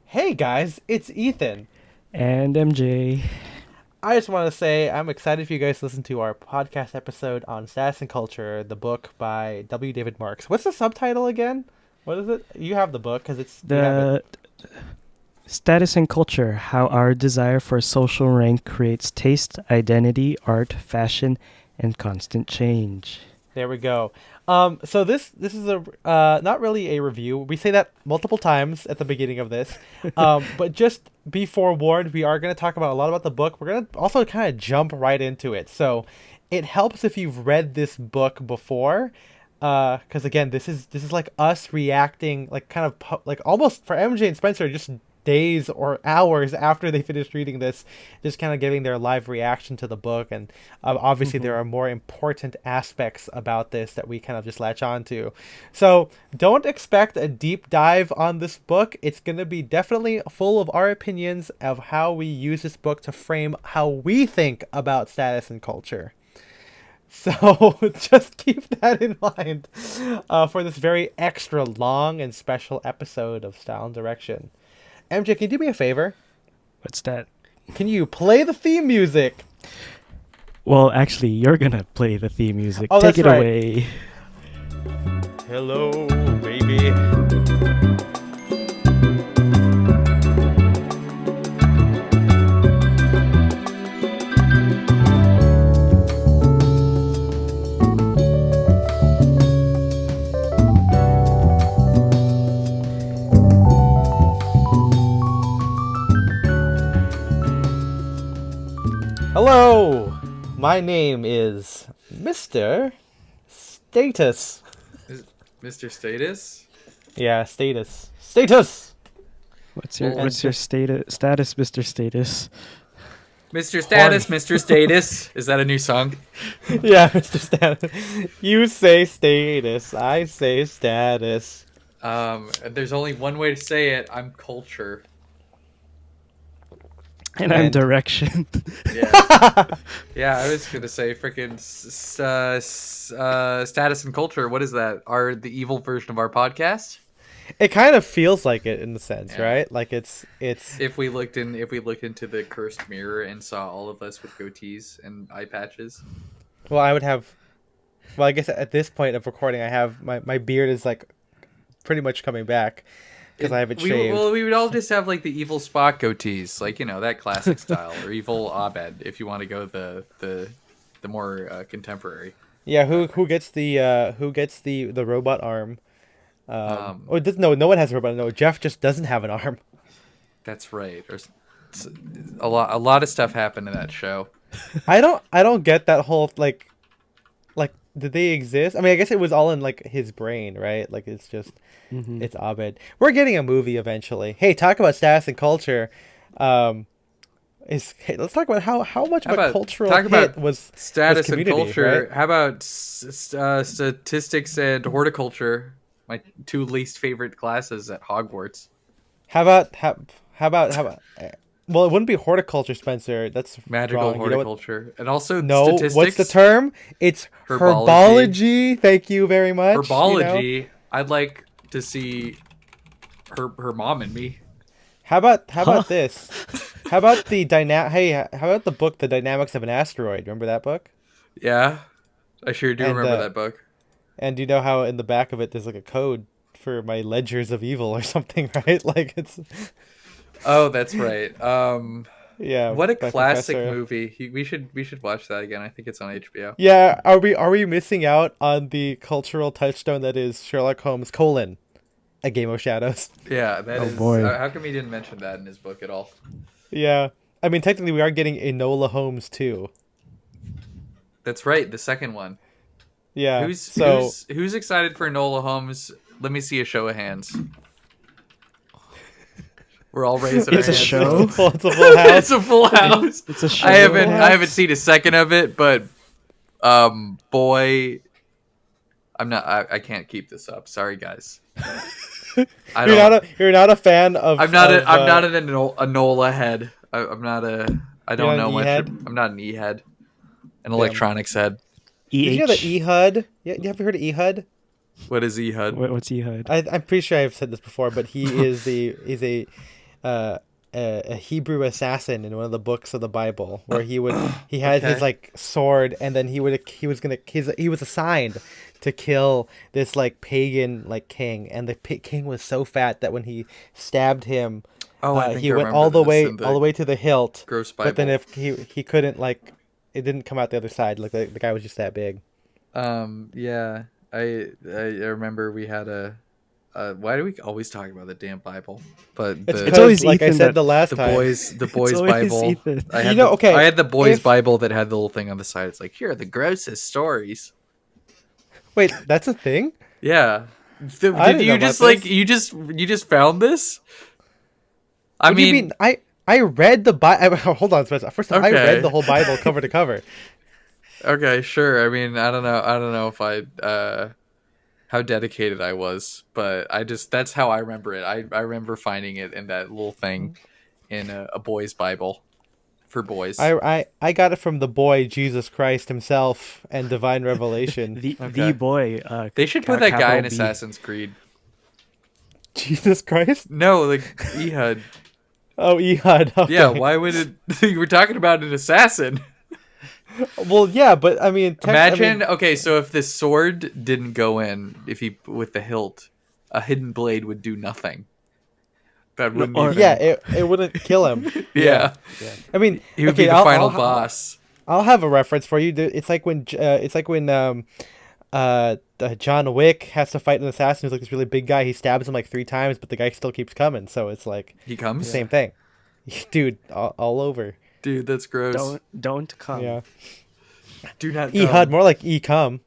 Hey guys, it's Ethan. And MJ. I just want to say I'm excited for you guys to listen to our podcast episode on Status and Culture, the book by W. David Marx. What's the subtitle again? What is it? You have the book because you have it. The status and culture, how our desire for social rank creates taste, identity, art, fashion, and constant change. There we go. So this is a not really a review. We say that multiple times at the beginning of this, but just be forewarned, we are going to talk about a lot about the book. We're going to also kind of jump right into it. So it helps if you've read this book before, because again, this is like us reacting, like kind of like almost for MJ and Spencer, just days or hours after they finished reading this, just kind of giving their live reaction to the book. And obviously there are more important aspects about this that we kind of just latch on to. So don't expect a deep dive on this book. It's going to be definitely full of our opinions of how we use this book to frame how we think about status and culture. So just keep that in mind for this very extra long and special episode of Style and Direction. MJ, can you do me a favor? What's that? Can you play the theme music? Well, actually, you're gonna play the theme music. Oh, Take that's it right. away. Hello, baby. Hello, my name is Mr. Status. Mr. Status? Yeah, Status. Status! What's your Well, status, Mr. Status? Mr. Status, Mr. Status. Is that a new song? Yeah, Mr. Status. You say status, I say status. There's only one way to say it. I'm culture. And I'm direction. Yeah. Yeah, I was gonna say freaking status and culture. What is that? Are the evil version of our podcast? It kind of feels like it in the sense, Yeah. right? Like it's If we looked into the cursed mirror and saw all of us with goatees and eye patches. well, I would have well, I guess at this point of recording I have my beard is like pretty much coming back because I have it shaved. We would all just have like the evil Spock goatees, like that classic style, or evil Abed, if you want to go the more contemporary. Yeah, who gets the robot arm? No one has a robot. No, Jeff just doesn't have an arm. That's right. A lot of stuff happened in that show. I don't get that whole like did they exist? I mean, I guess it was all in like his brain, right? Like it's just it's Abed. We're getting a movie eventually. Hey, talk about status and culture. Let's talk about how much of a cultural hit was status and Community, culture. right? How about statistics and horticulture? My two least favorite classes at Hogwarts. How about well, it wouldn't be horticulture, Spencer. That's Magical wrong. You know what? horticulture. And also No, statistics. what's the term? It's herbology. Thank you very much. Herbology. I'd like to see her mom and me. How about this? How about how about the book The Dynamics of an Asteroid? Remember that book? Yeah, I sure do And, remember that book. And you know how in the back of it there's like a code for my ledgers of evil or something, right? Like it's Oh, that's right. yeah. What a by classic Professor. movie. We should watch that again. I think it's on HBO. Yeah, are we missing out on the cultural touchstone that is Sherlock Holmes: A Game of Shadows? Yeah, that is. boy. How come he didn't mention that in his book at all? Yeah. I mean, technically we are getting Enola Holmes too. That's right, the second one. Yeah. Who's excited for Enola Holmes? Let me see a show of hands. We're all raising our It's a hands. show? It's a full house. It's a full house. It's a show. I haven't seen a second of it, but boy, I can't keep this up. Sorry, guys. You're not a fan of. I'm not an Enola head. I'm not a. I You're don't not know an much. E-head? I'm not an E head. An electronics head. Did you know the EH. EHUD? Yeah, you ever heard of EHUD? What is E HUD? What's EHUD? I'm pretty sure I've said this before, but he's a a Hebrew assassin in one of the books of the Bible, where he had his like sword, and then he was assigned to kill this like pagan like king, and the king was so fat that when he stabbed him, I think he I went remember this in all the way to the hilt. Gross Bible. But then if he couldn't like, it didn't come out the other side. Like the guy was just that big. Yeah, I remember we had a. Why do we always talk about the damn Bible? But It's always like Ethan I said that- the last the time. boys always Bible. Ethan. I had I had the boys Bible that had the little thing on the side. It's like, here are the grossest stories. Wait, that's a thing? Yeah. I didn't Did you know just about like this. you just found this? I What do you mean, mean? I read the Bible. Hold on, Spencer. First of all, I Okay. read the whole Bible cover to cover. okay, sure. I mean, I don't know if I how dedicated I was, but that's how I remember it. I remember finding it in that little thing in a boy's Bible for boys. I got it from the boy Jesus Christ himself and divine revelation. The boy. They should put that guy in capital B. Assassin's Creed. Jesus Christ? No, like Ehud. Oh, Ehud. Okay. Yeah, why would it? You were talking about an assassin. Well, yeah, but I mean, Imagine, okay, so if this sword didn't go in, if he with the hilt, a hidden blade would do nothing. That wouldn't. or- even, yeah, it wouldn't kill him. yeah. I mean, He would okay, be the I'll- final I'll- boss. I'll have a reference for you. It's like when John Wick has to fight an assassin who's like this really big guy. He stabs him like 3 times, but the guy still keeps coming. So it's like He the comes, same thing, dude. All over. dude. That's gross. Don't come. Yeah, Do not. Ehud, more like E-cum.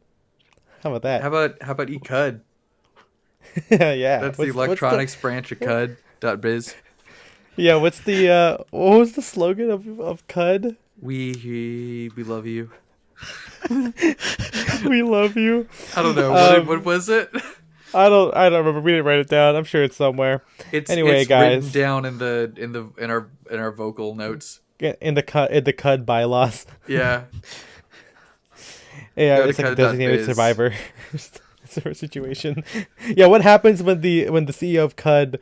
How about that? How about Ecud? Yeah, That's What's- the electronics branch of Cud.biz. Yeah, what's the what was the slogan of CUD? We love you. We love you. I don't know what was it. I don't remember. We didn't write it down. I'm sure it's somewhere. Anyway, it's guys. written down in our vocal notes. In the CUD bylaws. Yeah. Yeah, Go to it's like a CUD.biz. designated survivor sort of situation. Yeah, what happens when the CEO of CUD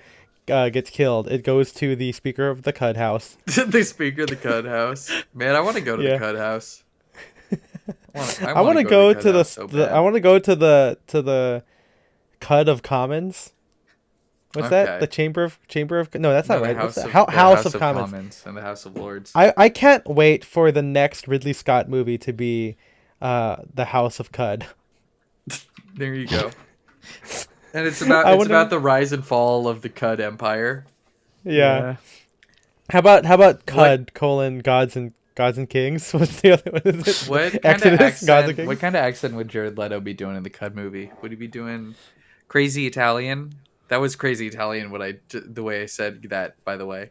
gets killed? It goes to the speaker of the CUD house. The speaker of the Cud house. Man, I want to go to Yeah. the Cud house. I want to go to Cud the, house so bad. I want to go to the CUD of Commons. What's that? Okay. The chamber of no, that's not No, the right. What's that? the House of Commons. and the House of Lords. I can't wait for the next Ridley Scott movie to be the House of CUD. There you go. And it's I wonder- about the rise and fall of the Cud Empire. Yeah. How about CUD colon gods and kings? What's the other one? Is it What kind Exodus, of gods and accent? kings? What kind of accent would Jared Leto be doing in the Cud movie? Would he be doing crazy Italian? That was crazy Italian. The way I said that, by the way,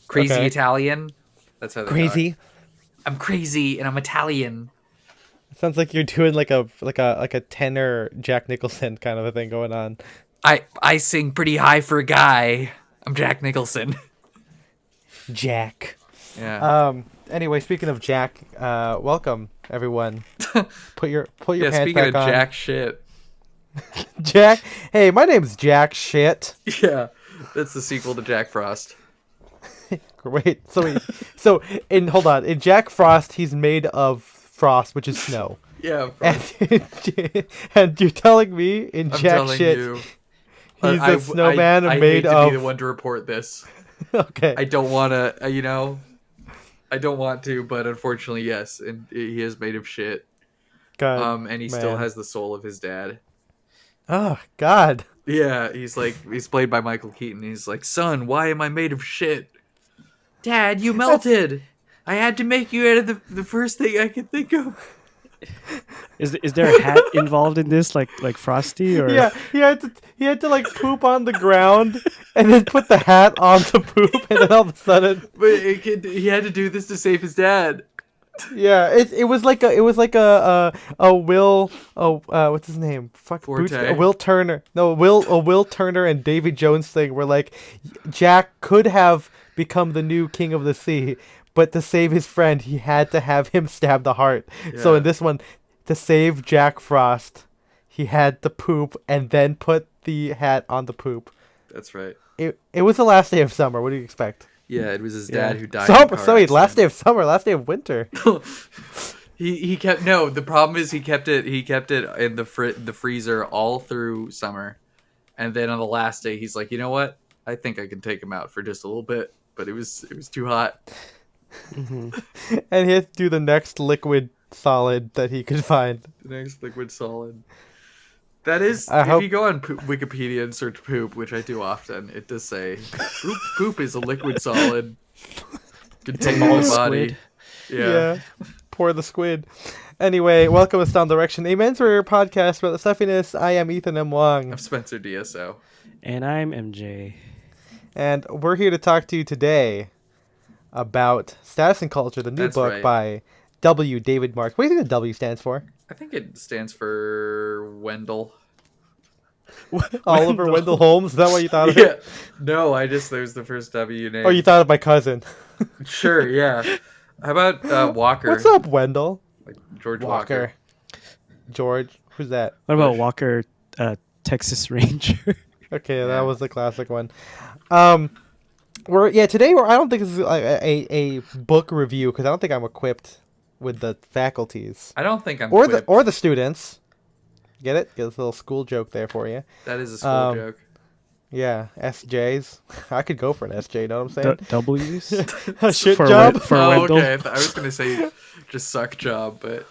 crazy Okay. Italian. That's how they Crazy. talk. I'm crazy and I'm Italian. Sounds like you're doing like a tenor Jack Nicholson kind of a thing going on. I sing pretty high for a guy. I'm Jack Nicholson. Jack. Yeah. Anyway, speaking of Jack, welcome everyone. Put your Yeah. pants Speaking back of on. Jack shit. Jack. Hey, my name's Jack Shit. Yeah. That's the sequel to Jack Frost. Wait, so hold on. In Jack Frost, he's made of frost, which is snow. Yeah. And you're telling me in I'm Jack telling Shit, you. he's a snowman I made hate to of. be the one to report this. Okay. I don't want to, I don't want to, but unfortunately, yes, and he is made of shit. God, And he still man. has the soul of his dad. Oh God. Yeah, he's played by Michael Keaton. He's like, son, why am I made of shit? Dad, you melted. I had to make you out of the first thing I could think of. Is there a hat involved in this, like Frosty, or Yeah, he had to like poop on the ground and then put the hat on the poop, and then all of a sudden, But he had to do this to save his dad. yeah, it was like a Will what's his name? Fuck, Boots, Forte. a Will Turner. No, Will Turner and Davy Jones thing where like Jack could have become the new king of the sea, but to save his friend, he had to have him stab the heart. So Yeah. in this one, to save Jack Frost, he had to poop and then put the hat on the poop. That's right. It was the last day of summer. What do you expect? Yeah, it was his Yeah. dad who died in a Summer. car So wait, last day accident. of summer, last day of winter. He kept no. The problem is he kept it in the freezer all through summer, and then on the last day he's like, you know what? I think I can take him out for just a little bit, but it was too hot. Hmm. And he had to do the next liquid solid that he could find. The next liquid solid. That is, I if hope. you go on Wikipedia and search poop, which I do often, it does say poop is a liquid solid containing All the body. squid. Yeah. Pour the squid. Anyway, welcome to Down Direction, a men's podcast about the stuffiness. I am Ethan M. Wong, I'm Spencer DSO. And I'm MJ. and we're here to talk to you today about Status and Culture, the new That's book right. by W. David Marx. What do you think the W stands for? I think it stands for Wendell. Oliver Wendell Holmes? Is that what you thought of Yeah. it? No, there's the first W name. Oh, you thought of my cousin. Sure, yeah. How about Walker? What's up, Wendell? Like George Walker. George. Who's that? What about Bush. Walker, Texas Ranger? Okay, Yeah. that was the classic one. Today I don't think this is like a book review because I don't think I'm equipped with the faculties I don't think I'm or equipped. the students. Get it? Get this little school joke there for you. That is a school Um, joke. Yeah, SJs. I could go for an SJ. Know what I'm saying? W's? A shit for job. For Oh, Wendell? okay. I was gonna say just suck job, but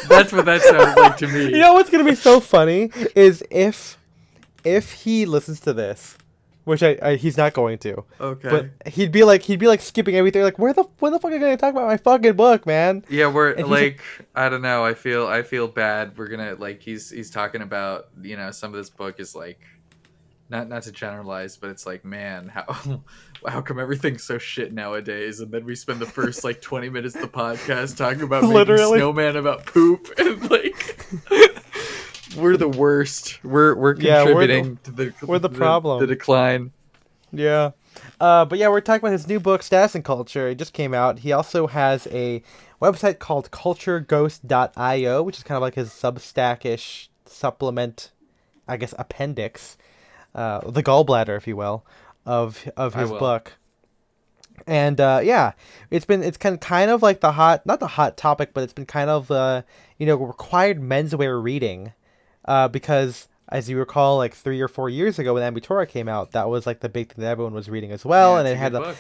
that's what that sounds like to me. You know what's gonna be so funny is if he listens to this, which he's not going to. Okay. But he'd be like skipping everything. Like, when the fuck are you gonna talk about my fucking book, man? Yeah, we're And he's like, I don't know. I feel bad. We're gonna like he's talking about, some of this book is like, not to generalize, but it's like, man, how come everything's so shit nowadays? And then we spend the first like 20 minutes of the podcast talking about making Literally. snowman about poop and like. We're the worst. We're Yeah, contributing to we're the problem. The decline. Yeah. But yeah, we're talking about his new book, Status and Culture. It just came out. He also has a website called cultureghost.io, which is kind of like his Substack-ish supplement, I guess, appendix, the gallbladder, if you will, of his will. book. And it's kind of like not the hot topic, but it's been kind of required menswear reading, because as you recall, like 3 or 4 years ago when Ambitora came out, that was like the big thing that everyone was reading as well, Yeah, and it's it a had good book.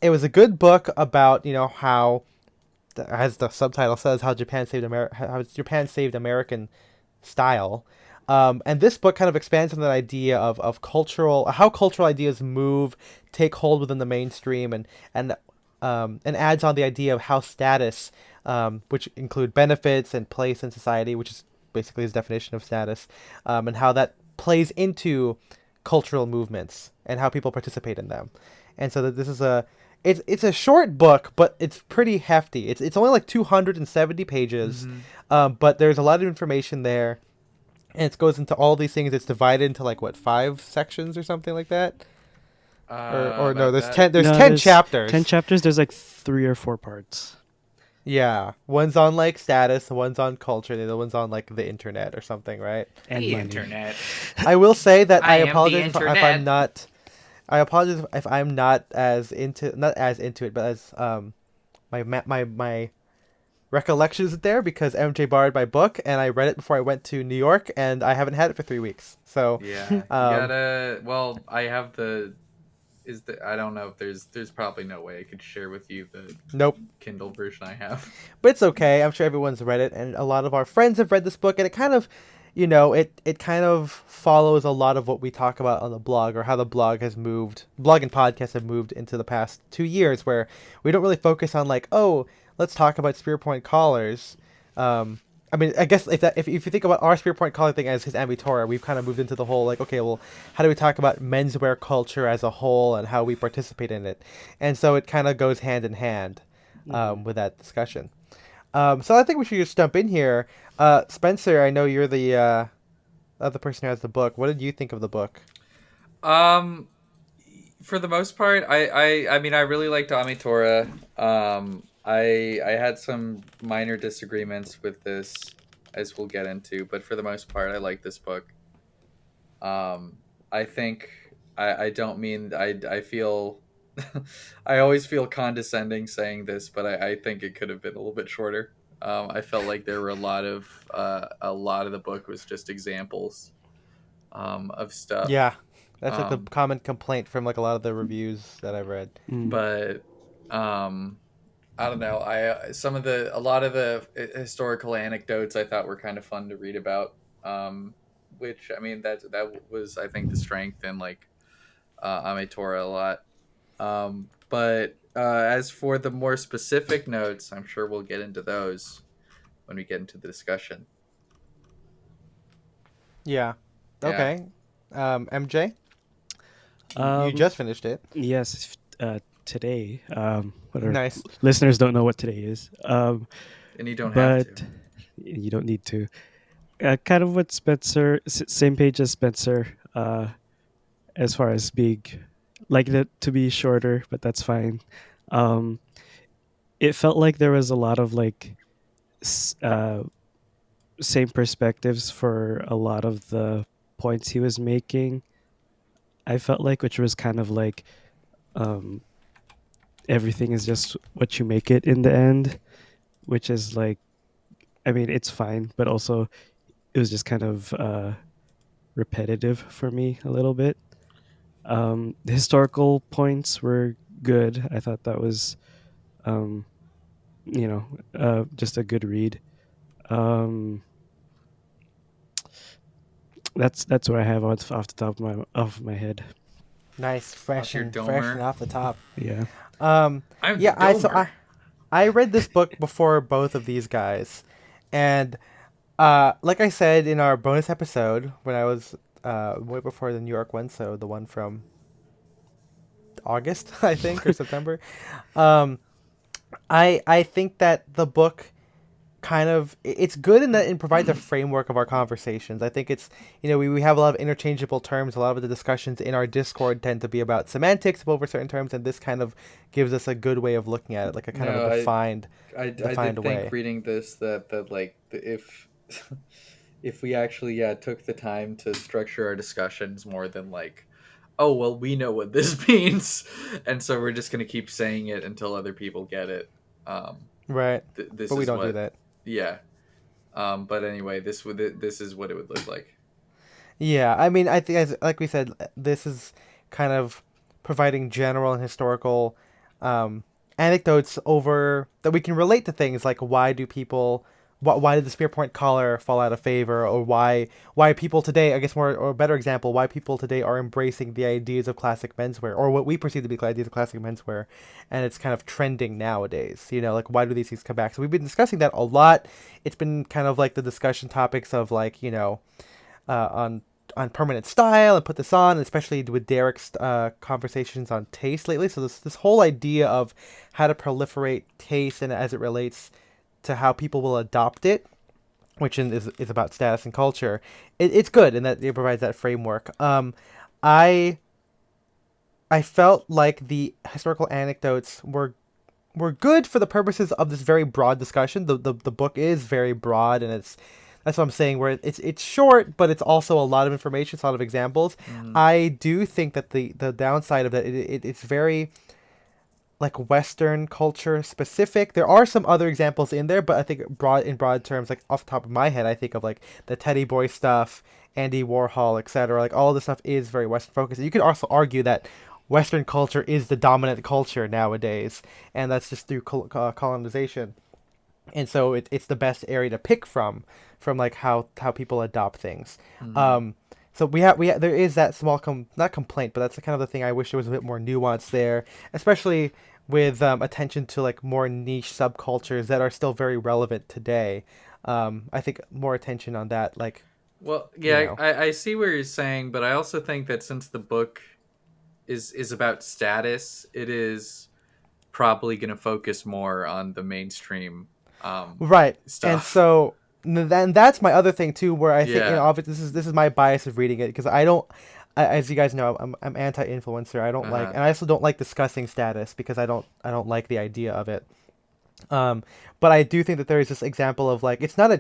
it was a good book about how, as the subtitle says, how Japan saved American style. And this book kind of expands on that idea of how cultural ideas move, take hold within the mainstream, and adds on the idea of how status, which include benefits and place in society, which is basically his definition of status, and how that plays into cultural movements and how people participate in them. And so that this is it's a short book, but it's pretty hefty. It's only like 270 pages, but there's a lot of information there. And it goes into all these things. It's divided into like 5 sections or something like that. Or no, there's 10. There's 10 chapters. 10 chapters. There's like 3 or 4 parts. Yeah, one's on like status, one's on culture, the other one's on like the internet or something, right? And The money. internet. I will say that I I am the apologize if internet. I'm not. I apologize if I'm not as into it, but as my recollection is there because MJ borrowed my book and I read it before I went to New York and I haven't had it for 3 weeks. So Yeah, you gotta. Well, I have the. I don't know if there's probably no way I could share with you the nope. Kindle version I have. But it's okay. I'm sure everyone's read it, and a lot of our friends have read this book, and it kind of, it kind of follows a lot of what we talk about on the blog, or how the blog and podcast have moved into the past 2 years, where we don't really focus on like, oh, let's talk about Spear Point collars. I mean, I guess if you think about our Spear Point collar thing as his Ambitora, we've kind of moved into the whole like, okay, well, how do we talk about menswear culture as a whole and how we participate in it? And so it kind of goes hand in hand with that discussion. So I think we should just jump in here. Spencer, I know you're the other person who has the book. What did you think of the book? For the most part, I mean, I really liked Amitora. I had some minor disagreements with this, as we'll get into, but for the most part, I like this book. I think I don't mean I feel I always feel condescending saying this, but I think it could have been a little bit shorter. I felt like there were a lot of the book was just examples of stuff. Yeah, that's like the Um, common complaint from like a lot of the reviews that I've read. Mm. but um, I don't know. A lot of the historical anecdotes I thought were kind of fun to read about. Which I mean that was I think the strength in like Amatora a lot. But as for the more specific notes, I'm sure we'll get into those when we get into the discussion. Yeah. Yeah. Okay. MJ, you Um, just finished it. yes, today. What our Nice. listeners don't know what today is. And you don't have to. But you don't need to. Kind of what Spencer, same page as Spencer. As far as being like it to be shorter, but that's fine. Um, it felt like there was a lot of like s- uh, same perspectives for a lot of the points he was making. I felt like, which was kind of like um, everything is just what you make it in the end, which is like, I mean, it's fine, but also it was just kind of repetitive for me a little bit. The historical points were good. I thought that was, um, just a good read. Um, that's what I have off the top of my head. Nice, Off your fresh and domer. off the top. Yeah. I'm the Yeah, domer. I read this book before both of these guys, and like I said in our bonus episode when I was way before the New York one, so the one from August, I think, or September. Um, I think that the book kind of it's good in that it provides a framework of our conversations. I think it's we have a lot of interchangeable terms. A lot of the discussions in our Discord tend to be about semantics over certain terms, and this kind of gives us a good way of looking at it, like a kind of a No, I defined did think way. reading this that like if we actually took the time to structure our discussions more than like, oh well, we know what this means, and so we're just gonna keep saying it until other people get it. Um, Right, this but we is don't do what, that. yeah. But anyway, this is what it would look like. Yeah, I mean, I think as like we said, this is kind of providing general and historical um, anecdotes over that we can relate to things like why did the spear point collar fall out of favor, or why people today, I guess more or a better example, why people today are embracing the ideas of classic menswear or what we perceive to be ideas of classic menswear, and it's kind of trending nowadays. Like why do these things come back? So we've been discussing that a lot. It's been kind of like the discussion topics of like on permanent style and put this on, especially with Derek's conversations on taste lately. So this whole idea of how to proliferate taste and as it relates to how people will adopt it, which is about status and culture. It's good in that it provides that framework. I I felt like the historical anecdotes were good for the purposes of this very broad discussion. The book is very broad, and that's what I'm saying. Where it's short, but it's also a lot of information, it's a lot of examples. Mm, I do think that the downside of that it's very like Western culture specific. There are some other examples in there, but I think broad terms, like off the top of my head, I think of like the Teddy Boy stuff, Andy Warhol, etc. Like all this stuff is very Western focused. And you could also argue that Western culture is the dominant culture nowadays, and that's just through colonization. And so it's the best area to pick from like how people adopt things. mm. Um, so there is that small not complaint, but that's the kind of the thing I wish there was a bit more nuance there, especially with attention to like more niche subcultures that are still very relevant today. I think more attention on that, like Well, you yeah, know, I see what you're saying, but I also think that since the book is about status, it is probably going to focus more on the mainstream right. And stuff. so then that's my other thing too, where I think Yeah. obviously this is my bias of reading it because I don't. As you guys know, I'm anti-influencer. I don't like, Uh-huh. and I also don't like discussing status because I don't like the idea of it. Um, but I do think that there is this example of like it's not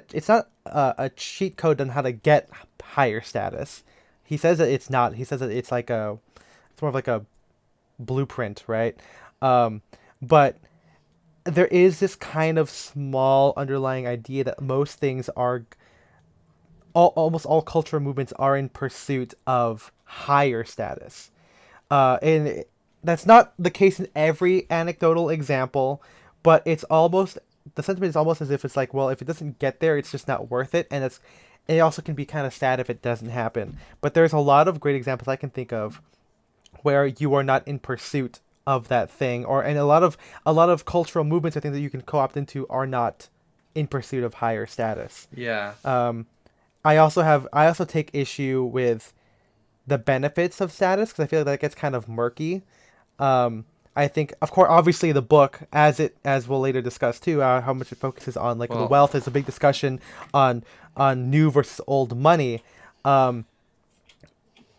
a cheat code on how to get higher status. he says that it's not. He says that it's like it's more of like a blueprint, right? Um, but there is this kind of small underlying idea that most things are almost all cultural movements are in pursuit of higher status. And that's not the case in every anecdotal example, but it's almost the sentiment is almost as if it's like, well, if it doesn't get there, it's just not worth it, and it also can be kind of sad if it doesn't happen. But there's a lot of great examples I can think of where you are not in pursuit of that thing, or and a lot of cultural movements or things that you can co-opt into are not in pursuit of higher status. Yeah. I also take issue with the benefits of status because I feel like that gets kind of murky. I think, of course, obviously the book, as we'll later discuss too, how much it focuses on like the Well, wealth is a big discussion on new versus old money. Um,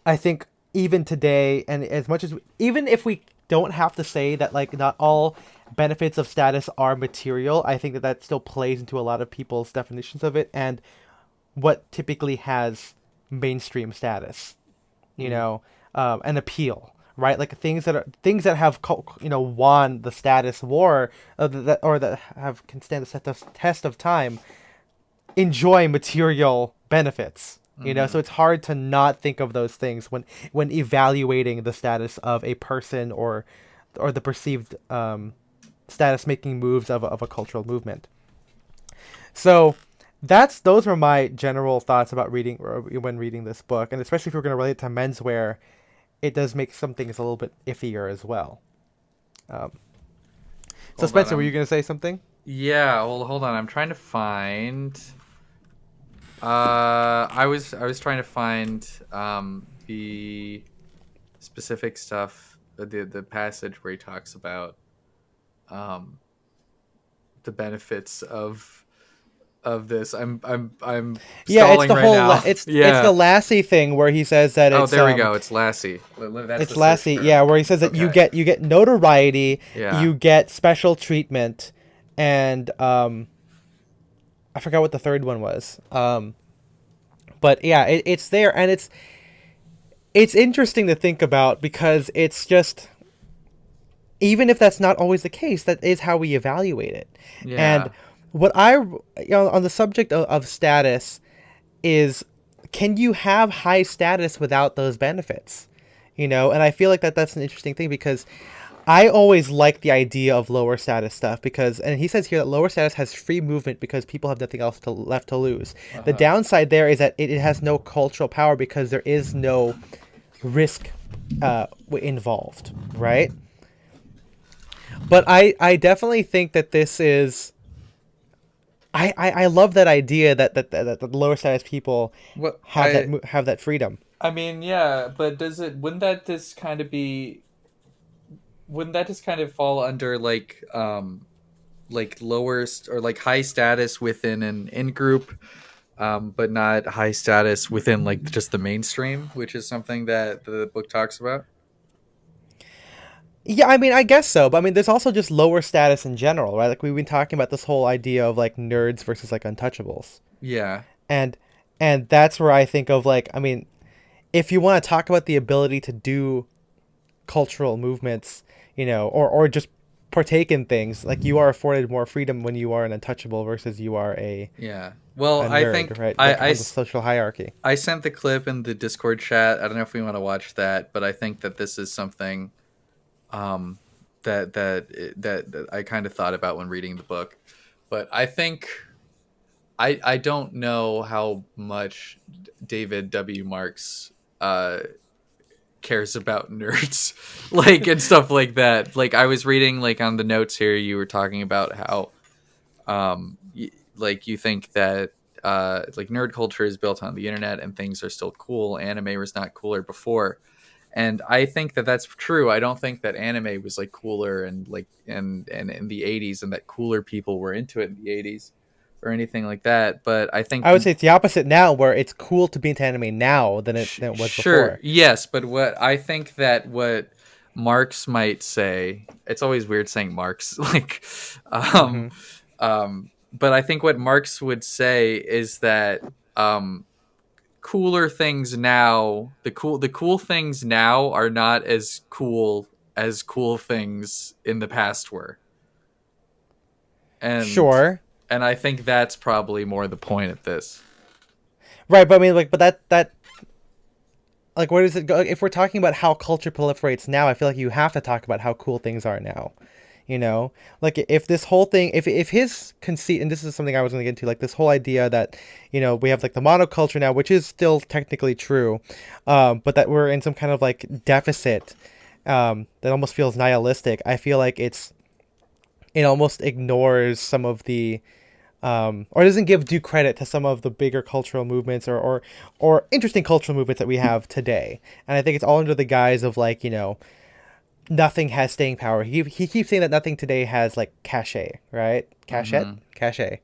I think even today, and as much as even if we don't have to say that like not all benefits of status are material, I think that still plays into a lot of people's definitions of it and what typically has mainstream status, an appeal, right? Like things that have won the status war, that have can stand the test of time, enjoy material benefits. So it's hard to not think of those things when evaluating the status of a person or the perceived status making moves of a cultural movement. So those were my general thoughts about reading when reading this book, and especially if we're going to relate it to menswear, it does make some things a little bit iffier as well. So hold Spencer, on, were you going to say something? yeah. Well, hold on. I'm trying to find. I was trying to find the specific stuff, the passage where he talks about um the benefits of this. I'm Yeah, it's stalling the right whole now. it's Yeah. the Lassie thing where he says that Oh, there we go. It's Lassie. That's it's the search Lassie, term. yeah, where he says that Okay. you get notoriety, Yeah. you get special treatment, and I forgot what the third one was. But yeah, it's there, and it's interesting to think about because it's just, even if that's not always the case, that is how we evaluate it. And Yeah. what on the subject of status is, can you have high status without those benefits? And I feel like that's an interesting thing because I always like the idea of lower status stuff because, and he says here that lower status has free movement because people have nothing else left to lose. The Uh-huh. downside there is that it has no cultural power because there is no risk involved, right? But I definitely think that this is. I love that idea that the lower status people What I have that freedom. I mean, yeah, but wouldn't that just kind of fall under like lower or like high status within an in group, but not high status within like just the mainstream, which is something that the book talks about. Yeah, I mean, I guess so, but I mean, there's also just lower status in general, right? Like we've been talking about this whole idea of like nerds versus like untouchables, Yeah. and that's where I think of like, I mean, if you want to talk about the ability to do cultural movements, or just partake in things, like you are afforded more freedom when you are an untouchable versus you are Yeah. Well, a I nerd, think right? Like on the social hierarchy. I sent the clip in the Discord chat. I don't know if we want to watch that, but I think that this is something um, that I kind of thought about when reading the book. But I think I don't know how much David W. Marx cares about nerds, like and stuff like that. Like I was reading like on the notes here, you were talking about how like you think that like nerd culture is built on the internet and things are still cool. Anime was not cooler before, and I think that that's true. I don't think that anime was like cooler and like and in the 80s and that cooler people were into it in the 80s or anything like that. But I think I would say it's the opposite now, where it's cool to be into anime now than it was sure, before. yes, but what I think that what Marx might say, it's always weird saying Marx, like, um, Hmm. but I think what Marx would say is that cooler things now, the cool things now are not as cool things in the past were. And Sure. I think that's probably more the point of this. Right, but I mean, like, but that like, where does it go? If we're talking about how culture proliferates now, I feel like you have to talk about how cool things are now. You know, like if this whole thing, if his conceit, and this is something I was going to get into, like this whole idea that, we have like the monoculture now, which is still technically true, but that we're in some kind of like deficit, that almost feels nihilistic. I feel like it almost ignores some of the, or doesn't give due credit to some of the bigger cultural movements or interesting cultural movements that we have today. And I think it's all under the guise of like, nothing has staying power. He keeps saying that nothing today has like cachet, right? Cachet.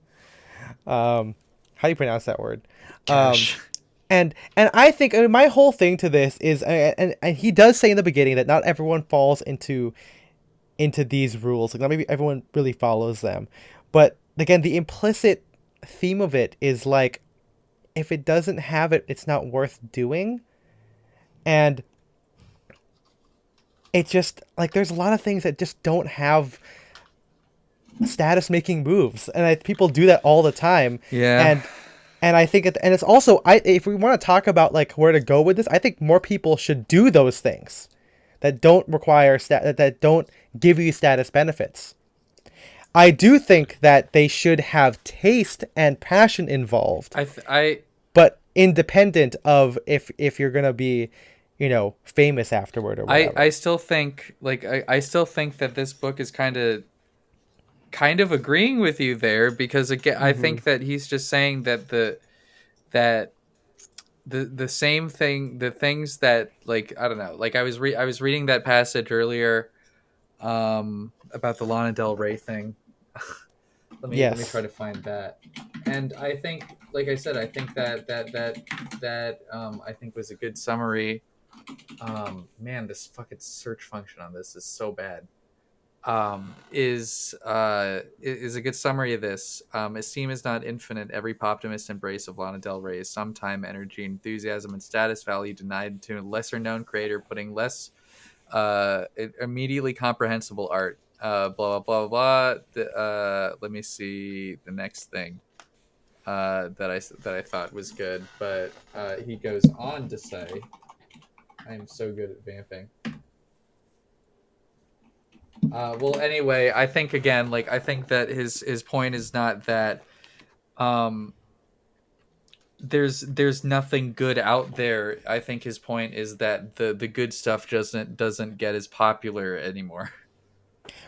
How do you pronounce that word? Cash. And I think, I mean, my whole thing to this is, and he does say in the beginning that not everyone falls into these rules. Like not maybe everyone really follows them, but again, the implicit theme of it is like, if it doesn't have it, it's not worth doing. And it just like there's a lot of things that just don't have status making moves, and people do that all the time. Yeah. And I think and it's also, if we want to talk about like where to go with this, I think more people should do those things that don't require that don't give you status benefits. I do think that they should have taste and passion involved, but independent of if you're gonna be, famous afterward or whatever. I still think I still think that this book is kind of agreeing with you there, because again, I think that he's just saying that the same thing, the things that, like, I don't know, like I was reading that passage earlier, about the Lana Del Rey thing. let me try to find that. And I think, like I said, I think that I think was a good summary. Man, this fucking search function on this is so bad. Is a good summary of this. Esteem is not infinite. Every poptimist embrace of Lana Del Rey is some time, energy, enthusiasm, and status value denied to a lesser known creator, putting less immediately comprehensible art. Blah blah blah blah. Let me see the next thing that I thought was good, but he goes on to say, I am so good at vamping. Well, anyway, I think again, like, I think that his point is not that there's nothing good out there. I think his point is that the good stuff doesn't get as popular anymore.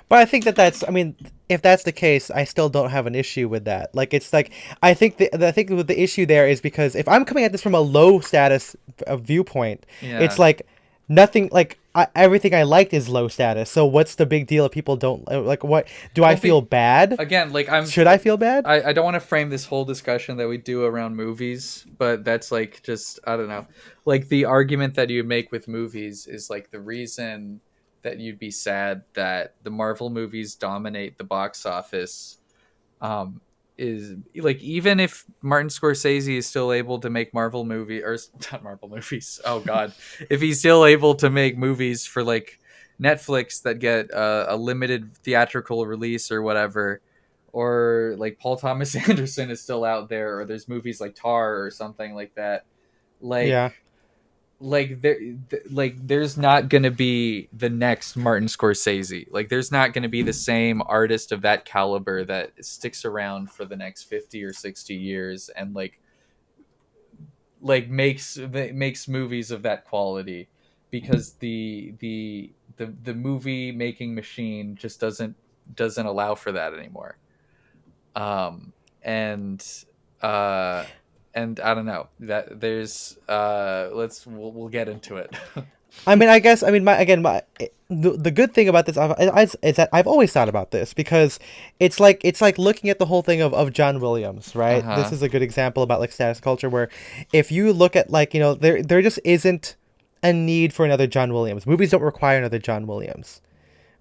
But I think that's, I mean, if that's the case, I still don't have an issue with that. Like, it's like, I think the issue there is because if I'm coming at this from a low status viewpoint, Yeah. it's like nothing, like, everything I liked is low status. So what's the big deal if people don't, like, what, do I feel bad? Again, like, should I feel bad? I don't want to frame this whole discussion that we do around movies, but that's like, just, I don't know. Like, the argument that you make with movies is like the reason that you'd be sad that the Marvel movies dominate the box office, is like, even if Martin Scorsese is still able to make Marvel movie, or not Marvel movies, oh god, if he's still able to make movies for like Netflix that get a limited theatrical release or whatever, or like Paul Thomas Anderson is still out there, or there's movies like Tar or something like that, like, Yeah. like there's not going to be the next Martin Scorsese. Like, there's not going to be the same artist of that caliber that sticks around for the next 50 or 60 years and like makes movies of that quality, because the movie making machine just doesn't allow for that anymore. And I don't know, that there's we'll get into it. I mean, I guess, I mean, the good thing about this is that I've always thought about this, because it's like looking at the whole thing of John Williams, right? Uh-huh. This is a good example about like status culture, where if you look at like, there just isn't a need for another John Williams. Movies don't require another John Williams,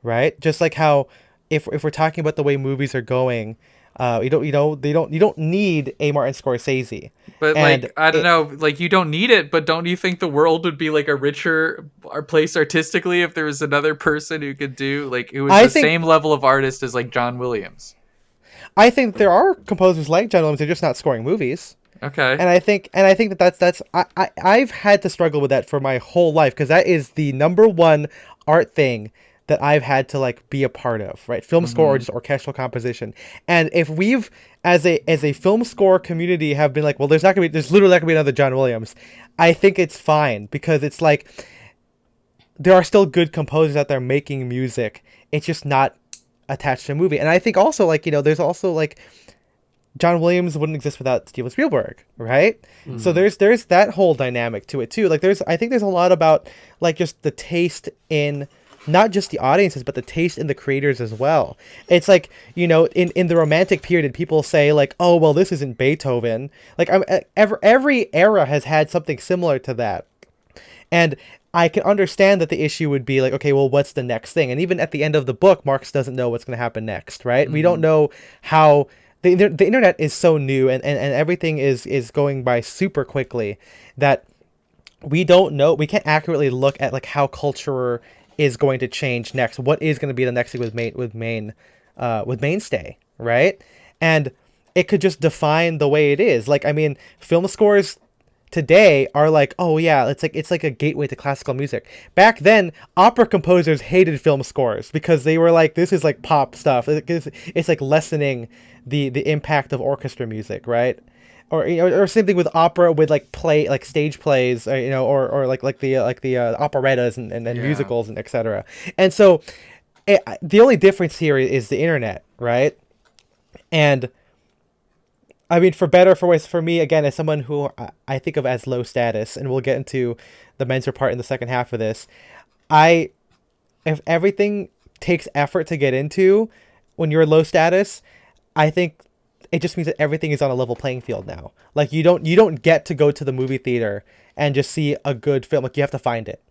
right? Just like how if we're talking about the way movies are going, You don't need a Martin Scorsese. But And like, I don't it know, like you don't need it, but don't you think the world would be like a richer place artistically if there was another person who could do like who was I the think same level of artist as like John Williams? I think there are composers like John Williams. They're just not scoring movies. Okay. And I think that's I've had to struggle with that for my whole life, because that is the number one art thing that I've had to like be a part of, right? Film score or Mm-hmm. just orchestral composition. And if we've as a film score community have been like, well, there's literally not gonna be another John Williams, I think it's fine, because it's like there are still good composers out there making music. It's just not attached to a movie. And I think also, like, there's also like John Williams wouldn't exist without Steven Spielberg, right? So Mm. there's that whole dynamic to it too. Like I think there's a lot about like just the taste in not just the audiences, but the taste in the creators as well. It's like, in the Romantic period, people say like, oh well, this isn't Beethoven. Like every era has had something similar to that. And I can understand that the issue would be like, okay, well, what's the next thing? And even at the end of the book, Marx doesn't know what's going to happen next, right? We don't Mm-hmm. know how the internet is so new, and everything is going by super quickly, that we don't know. We can't accurately look at like how culture is going to change next. What is going to be the next thing with mainstay, right? And it could just define the way it is. Like, I mean, film scores today are like, oh yeah, it's like a gateway to classical music. Back then, opera composers hated film scores because they were like, this is like pop stuff. It's like lessening the impact of orchestra music, right? Or same thing with opera, with like stage plays, or like the operettas and Yeah. musicals and etc. And so the only difference here is the internet, right? And I mean, for better or for worse, for me, again, as someone who I think of as low status, and we'll get into the mentor part in the second half of this, I, if everything takes effort to get into when you're low status, I think it just means that everything is on a level playing field now. Like you don't get to go to the movie theater and just see a good film. Like you have to find it.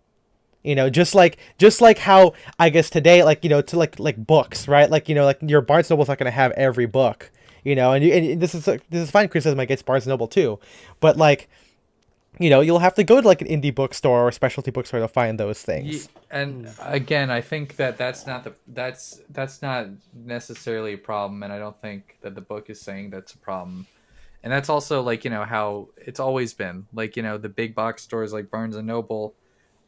Just like how I guess today, like to like books, right? Like your Barnes Noble's not gonna have every book, and this is fine criticism against Barnes Noble too, but like you'll have to go to like an indie bookstore or a specialty bookstore to find those things. And Mm. again, I think that that's not necessarily a problem, and I don't think that the book is saying that's a problem. And that's also like how it's always been. Like the big box stores like Barnes and Noble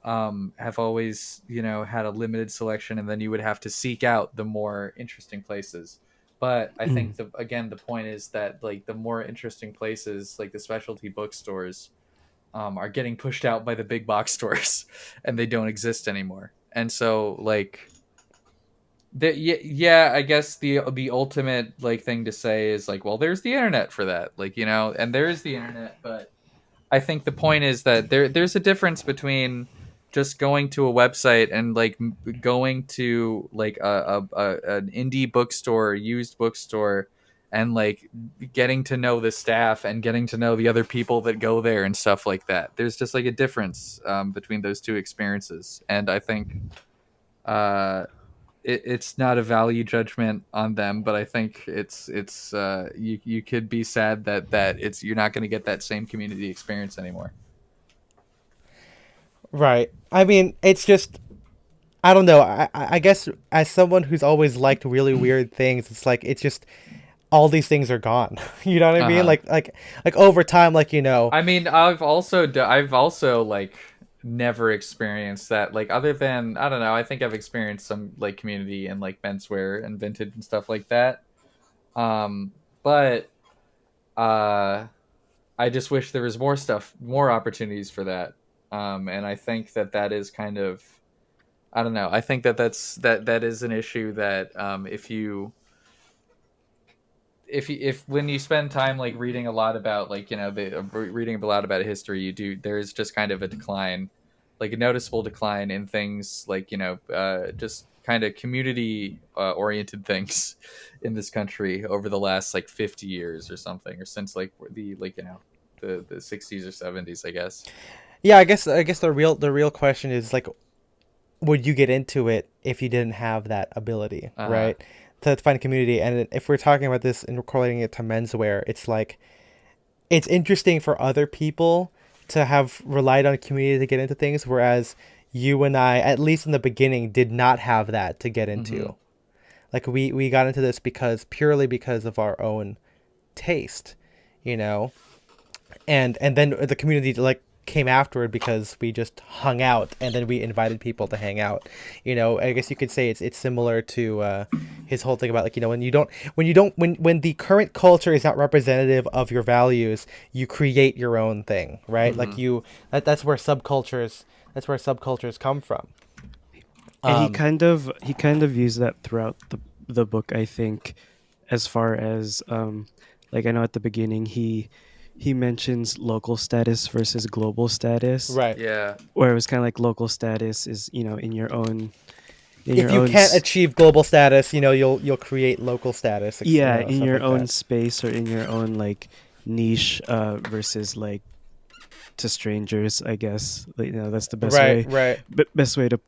have always had a limited selection, and then you would have to seek out the more interesting places. But I Mm. think the point is that like the more interesting places, like the specialty bookstores, are getting pushed out by the big box stores, and they don't exist anymore. And so like yeah, I guess the ultimate like thing to say is like, well, there's the internet for that, like and there is the internet, but I think the point is that there's a difference between just going to a website and like going to like an indie bookstore, used bookstore, and like getting to know the staff and getting to know the other people that go there and stuff like that. There's just like a difference between those two experiences, and I think uh, it's not a value judgment on them, but I think it's you could be sad that it's you're not going to get that same community experience anymore. Right. I mean, it's just, I don't know. I guess as someone who's always liked really weird things, it's like it's just all these things are gone. You know what I Uh mean? huh. Like over time, I mean, I've also like never experienced that. Like other than I don't know, I think I've experienced some like community and like menswear and vintage and stuff like that. But uh, I just wish there was more stuff, more opportunities for that. And I think that is kind of I don't know. I think that is an issue that if when you spend time like reading a lot about like reading a lot about history, you do there is just kind of a decline, like a noticeable decline in things like just kind of community oriented things in this country over the last like 50 years or something, or since like the 60s or 70s, I guess. yeah, I guess the real question is like, would you get into it if you didn't have that ability, Uh huh. right? to find community. And if we're talking about this and correlating it to menswear, it's like it's interesting for other people to have relied on community to get into things, whereas you and I, at least in the beginning, did not have that to get into. Mm-hmm. Like we got into this purely because of our own taste, you know, and then the community like came afterward because we just hung out, and then we invited people to hang out. You know, I guess you could say it's similar to his whole thing about like, you know, when the current culture is not representative of your values, you create your own thing, right? Mm-hmm. Like that's where subcultures come from. And he kind of used that throughout the book, I think, as far as like I know at the beginning he mentions local status versus global status, Right. Yeah. where it was kind of like local status is, you know, in your own If you can't achieve global status, you know, you'll create local status. yeah, you know, in stuff your like own that. space or in your own like niche versus like to strangers, I guess. Like, you know, that's the best Right, way right. best way to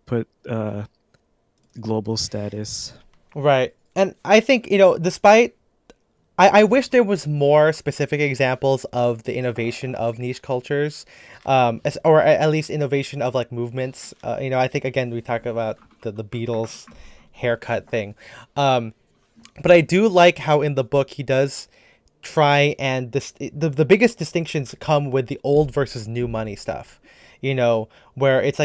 put global status. Right. And I think, you know, despite I wish there was more specific examples of the innovation of niche cultures, or at least innovation of like movements. You know, I think again we talk about the Beatles haircut thing, but I do like how in the book he does try and the biggest distinctions come with the old versus new money stuff, you know, where it's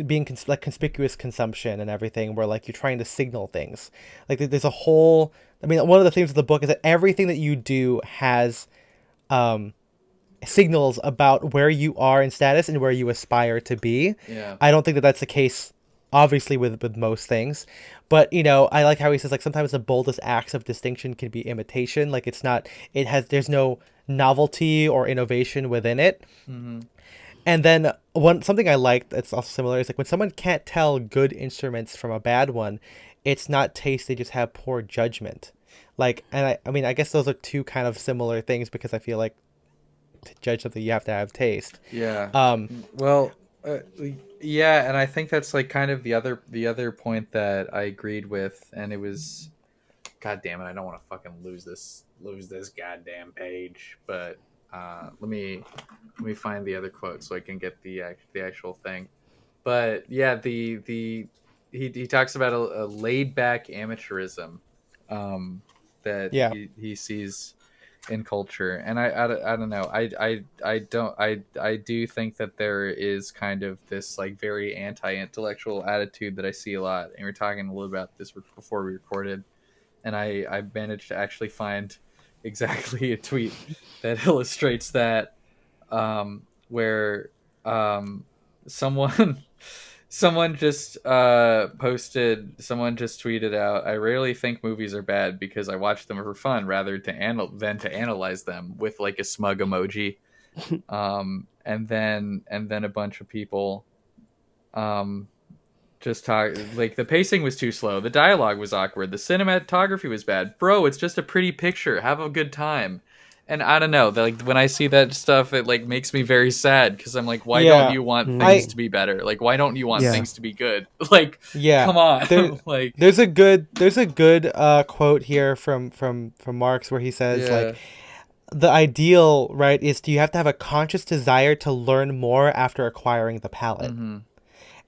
being like conspicuous consumption and everything, where like you're trying to signal things. Like there's a whole, I mean, one of the themes of the book is that everything that you do has signals about where you are in status and where you aspire to be. Yeah. I don't think that that's the case, obviously, with most things. But, you know, I like how he says, like, sometimes the boldest acts of distinction can be imitation. Like, there's no novelty or innovation within it. Mm-hmm. And then something I like that's also similar is like when someone can't tell good instruments from a bad one, it's not taste, they just have poor judgment. Like, and I mean, I guess those are two kind of similar things, because I feel like to judge something you have to have taste. Yeah. Um, Well, yeah, and I think that's like kind of the other point that I agreed with, and it was, God damn it, I don't want to fucking lose this goddamn page, but let me find the other quote so I can get the actual thing. But yeah, he talks about a laid back amateurism that yeah. he sees in culture, and I don't know, I do think that there is kind of this like very anti-intellectual attitude that I see a lot, and we were talking a little about this before we recorded, and I managed to actually find exactly a tweet that illustrates that, where someone someone just tweeted out, I rarely think movies are bad because I watch them for fun rather than to analyze them, with like a smug emoji. And then a bunch of people just talk like the pacing was too slow, the dialogue was awkward, the cinematography was bad. Bro, it's just a pretty picture, have a good time. And I don't know, like when I see that stuff, it like makes me very sad, because I'm like, why don't Yeah. you want Mm. things to be better? Like, why don't you want Yeah. things to be good? Like, Yeah. come on. There, Like, there's a good quote here from Marx, where he says yeah. like the ideal, right, is you have to have a conscious desire to learn more after acquiring the palette. Mm-hmm.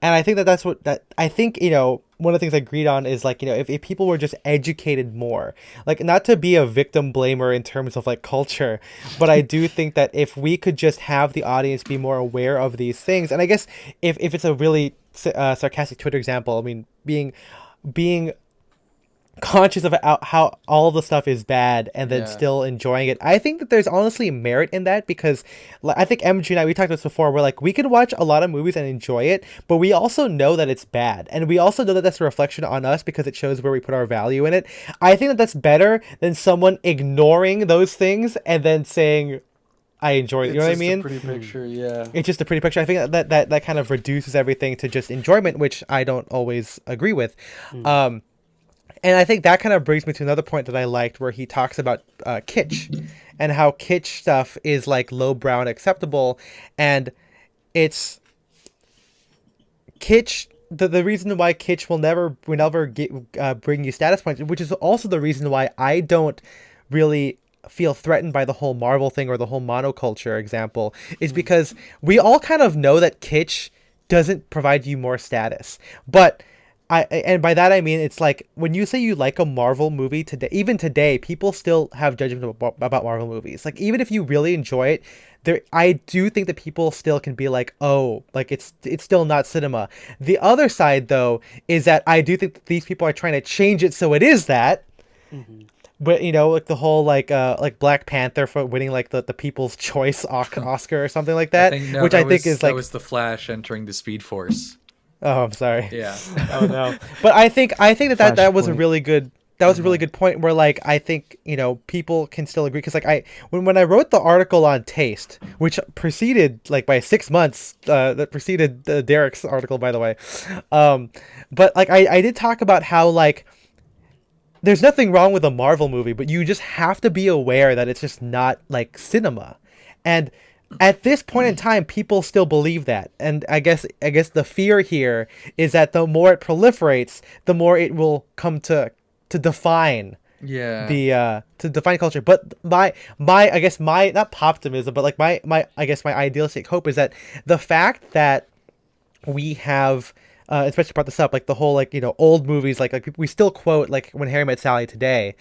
And I think that's what I think, you know, one of the things I agreed on is like, you know, if people were just educated more, like, not to be a victim blamer in terms of like culture, but I do think that if we could just have the audience be more aware of these things, and I guess if it's a really sarcastic Twitter example, I mean, being conscious of how all the stuff is bad and then Yeah. still enjoying it. I think that there's honestly merit in that, because I think MG and I, we talked about this before, we're like, we can watch a lot of movies and enjoy it, but we also know that it's bad, and we also know that that's a reflection on us because it shows where we put our value in it. I think that that's better than someone ignoring those things and then saying, I enjoy it. You know what I mean? It's just a pretty picture, yeah. It's just a pretty picture. I think that kind of reduces everything to just enjoyment, which I don't always agree with. And I think that kind of brings me to another point that I liked, where he talks about kitsch, and how kitsch stuff is like lowbrow and acceptable, and it's kitsch. the reason why kitsch will never bring you status points, which is also the reason why I don't really feel threatened by the whole Marvel thing or the whole monoculture example, is because we all kind of know that kitsch doesn't provide you more status. But and by that I mean, it's like when you say you like a Marvel movie today, even today, people still have judgment about Marvel movies. Like even if you really enjoy it, I do think that people still can be like, oh, like it's still not cinema. The other side though is that I do think that these people are trying to change it so it is that. Mm-hmm. But like the whole like Black Panther for winning like the People's Choice Oscar or something like that, which I think is like, that was the Flash entering the Speed Force. Oh, I'm sorry. Yeah. Oh no. But I think that was a really good a really good point where like I think people can still agree, because like when I wrote the article on taste, which preceded like by 6 months, that preceded Derek's article, by the way, but like I did talk about how like there's nothing wrong with a Marvel movie, but you just have to be aware that it's just not like cinema. And at this point in time, people still believe that. And I guess the fear here is that the more it proliferates, the more it will come to define to define culture. But my I guess my not optimism, but like my I guess my idealistic hope is that the fact that we have especially brought this up, like the whole like old movies, like we still quote like When Harry Met Sally today.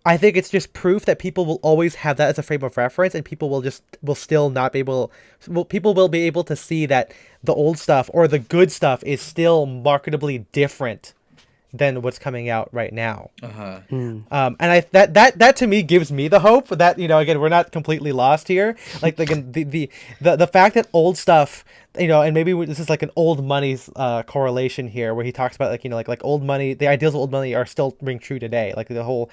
I think it's just proof that people will always have that as a frame of reference, and people will still not be able. Well, people will be able to see that the old stuff or the good stuff is still marketably different than what's coming out right now. And that to me gives me the hope that again, we're not completely lost here. Like the fact that old stuff, and maybe this is like an old money's correlation here, where he talks about like old money, the ideals of old money are still ring true today. Like the whole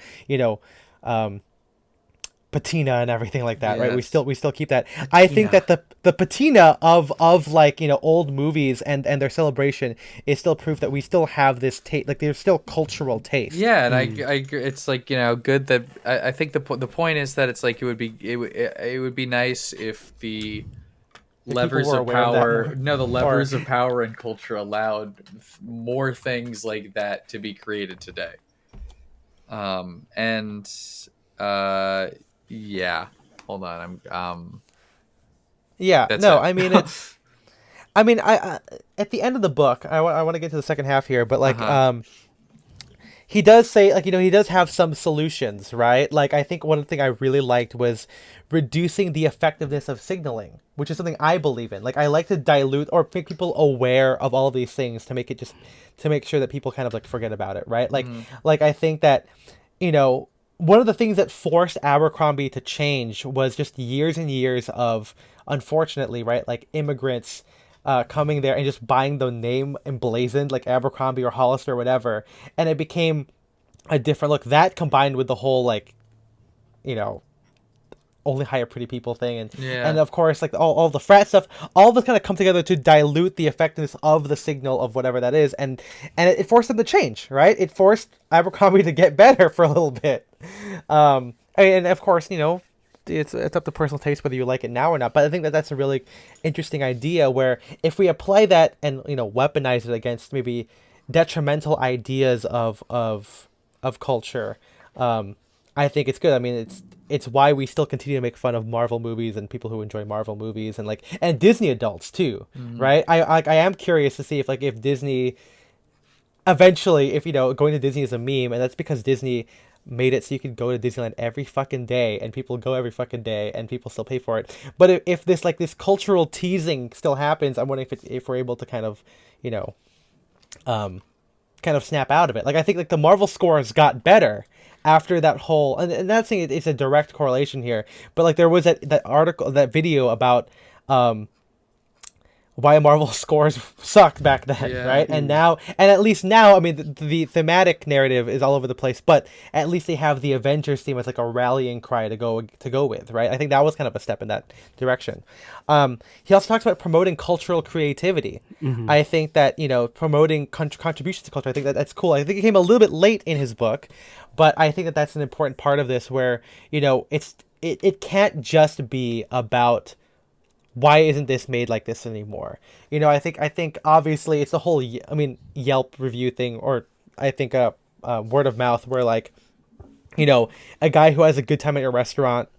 patina and everything like that, right? We still keep that. Patina. I think that the patina of like old movies and their celebration is still proof that we still have this taste. Like there's still cultural taste. Yeah, and I it's like good that I think the point is that it's like it would be nice if the levers of power of power and culture allowed more things like that to be created today. Yeah. Hold on. Yeah. No, I mean it's. I mean, I at the end of the book, I want to get to the second half here, but like, he does say like he does have some solutions, right? Like I think one thing I really liked was reducing the effectiveness of signaling, which is something I believe in. Like I like to dilute or make people aware of all of these things to make sure that people kind of like forget about it, right? Like I think that one of the things that forced Abercrombie to change was just years and years of, unfortunately, right, like immigrants coming there and just buying the name emblazoned, like Abercrombie or Hollister or whatever, and it became a different look. That combined with the whole like, only hire pretty people thing, and of course like all the frat stuff, all of this kind of come together to dilute the effectiveness of the signal of whatever that is, and it forced them to change, right? It forced Abercrombie to get better for a little bit, and of course it's up to personal taste whether you like it now or not. But I think that that's a really interesting idea where if we apply that and weaponize it against maybe detrimental ideas of culture, I think it's good. I mean, it's why we still continue to make fun of Marvel movies and people who enjoy Marvel movies and Disney adults too, right? I am curious to see if Disney eventually, if going to Disney is a meme, and that's because Disney made it so you could go to Disneyland every fucking day, and people go every fucking day, and people still pay for it. But if this like this cultural teasing still happens, I'm wondering if we're able to kind of kind of snap out of it. Like I think like the Marvel scores got better after that whole, and that's saying it's a direct correlation here, but like there was that article, that video about why Marvel scores sucked back then, right? And now, and at least now, I mean, the thematic narrative is all over the place, but at least they have the Avengers theme as like a rallying cry to go with, right? I think that was kind of a step in that direction. He also talks about promoting cultural creativity. I think that promoting contributions to culture, I think that's cool. I think it came a little bit late in his book, but I think that that's an important part of this, where it can't just be about why isn't this made like this anymore? You know, I think obviously it's the whole Yelp review thing, or I think word of mouth, where like, you know, a guy who has a good time at your restaurant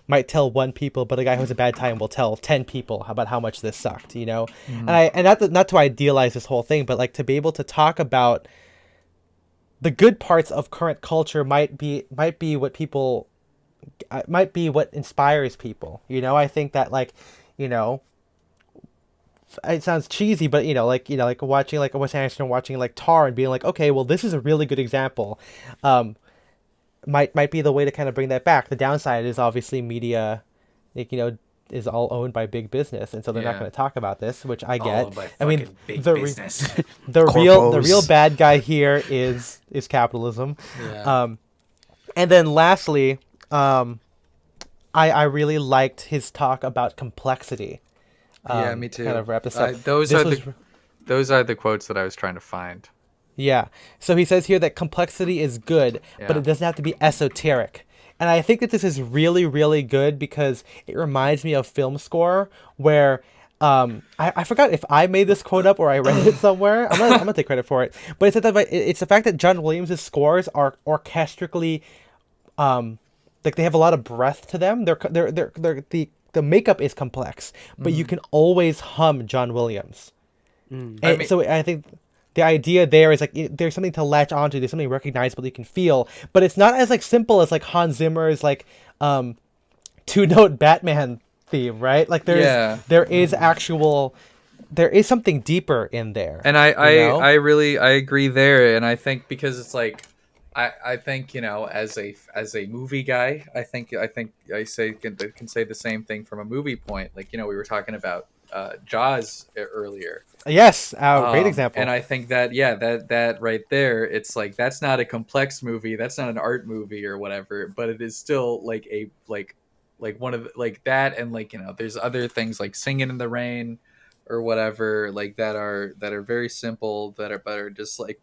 might tell one people, but a guy who has a bad time will tell 10 people about how much this sucked, you know? And not to idealize this whole thing, but like to be able to talk about the good parts of current culture might be what people might be what inspires people, you know? I think that, like, you know, it sounds cheesy, but like watching like Wes Anderson, watching like Tar and being like, okay, well, this is a really good example. Might be the way to kind of bring that back. The downside is obviously media, like, you know, is all owned by big business, and so they're not going to talk about this, which I get. I mean, the real bad guy here is capitalism. Yeah. And then lastly, I really liked his talk about complexity. Yeah, me too. Kind of wrap this up. Those are the quotes that I was trying to find. Yeah. So he says here that complexity is good, but it doesn't have to be esoteric. And I think that this is really, really good because it reminds me of film score, where I forgot if I made this quote up or I read it somewhere. I'm gonna take credit for it. But it's the fact that John Williams' scores are orchestrically, like, they have a lot of breath to them. The makeup is complex, but you can always hum John Williams. And so I think the idea there is like there's something to latch onto. There's something recognizable you can feel, but it's not as like simple as like Hans Zimmer's like 2-note Batman theme, right? Like there is something deeper in there. And I really agree there, and I think because it's like I think, you know, as a movie guy, I think I can say the same thing from a movie point. Like, you know, we were talking about Jaws earlier. Yes, great example. And I think that that right there, it's like that's not a complex movie, that's not an art movie or whatever, but it is still like a like one of the, like that, and like, you know, there's other things like Singing in the Rain or whatever, like that are very simple, that are just like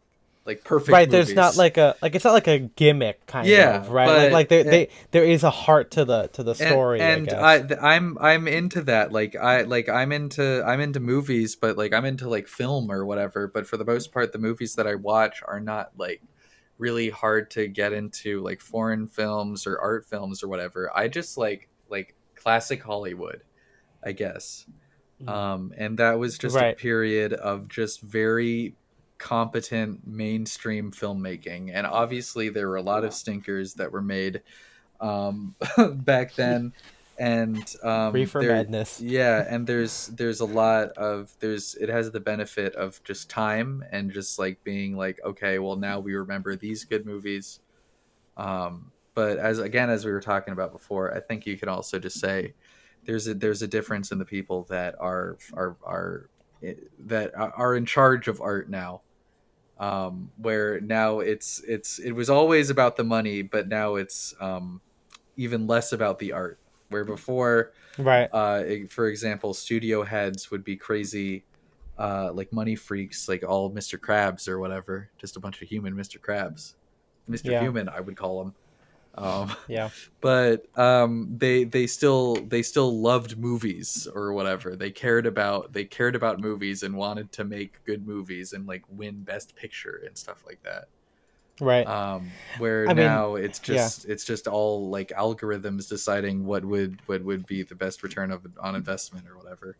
perfect right movies. There's not like it's not like a gimmick kind of, right? Like there is a heart to the story, and I guess. I'm into that. I'm into movies, but like I'm into like film or whatever, but for the most part the movies that I watch are not like really hard to get into, like foreign films or art films or whatever. I just like classic Hollywood, I guess. And that was just a period of just very competent mainstream filmmaking, and obviously there were a lot of stinkers that were made back then, and Reefer Madness. And there's a lot of it has the benefit of just time and just like being like, okay, well, now we remember these good movies, but as we were talking about before, I think you can also just say there's a difference in the people that are in charge of art now. Where now it was always about the money, but now it's even less about the art. Where before, for example, studio heads would be crazy, like money freaks, like all Mr. Krabs or whatever, just a bunch of human Mr. Krabs, Mr. Human, I would call them. But they still loved movies or whatever. They cared about movies and wanted to make good movies and like win Best Picture and stuff like that. Where now it's just all like algorithms deciding what would be the best return on investment or whatever.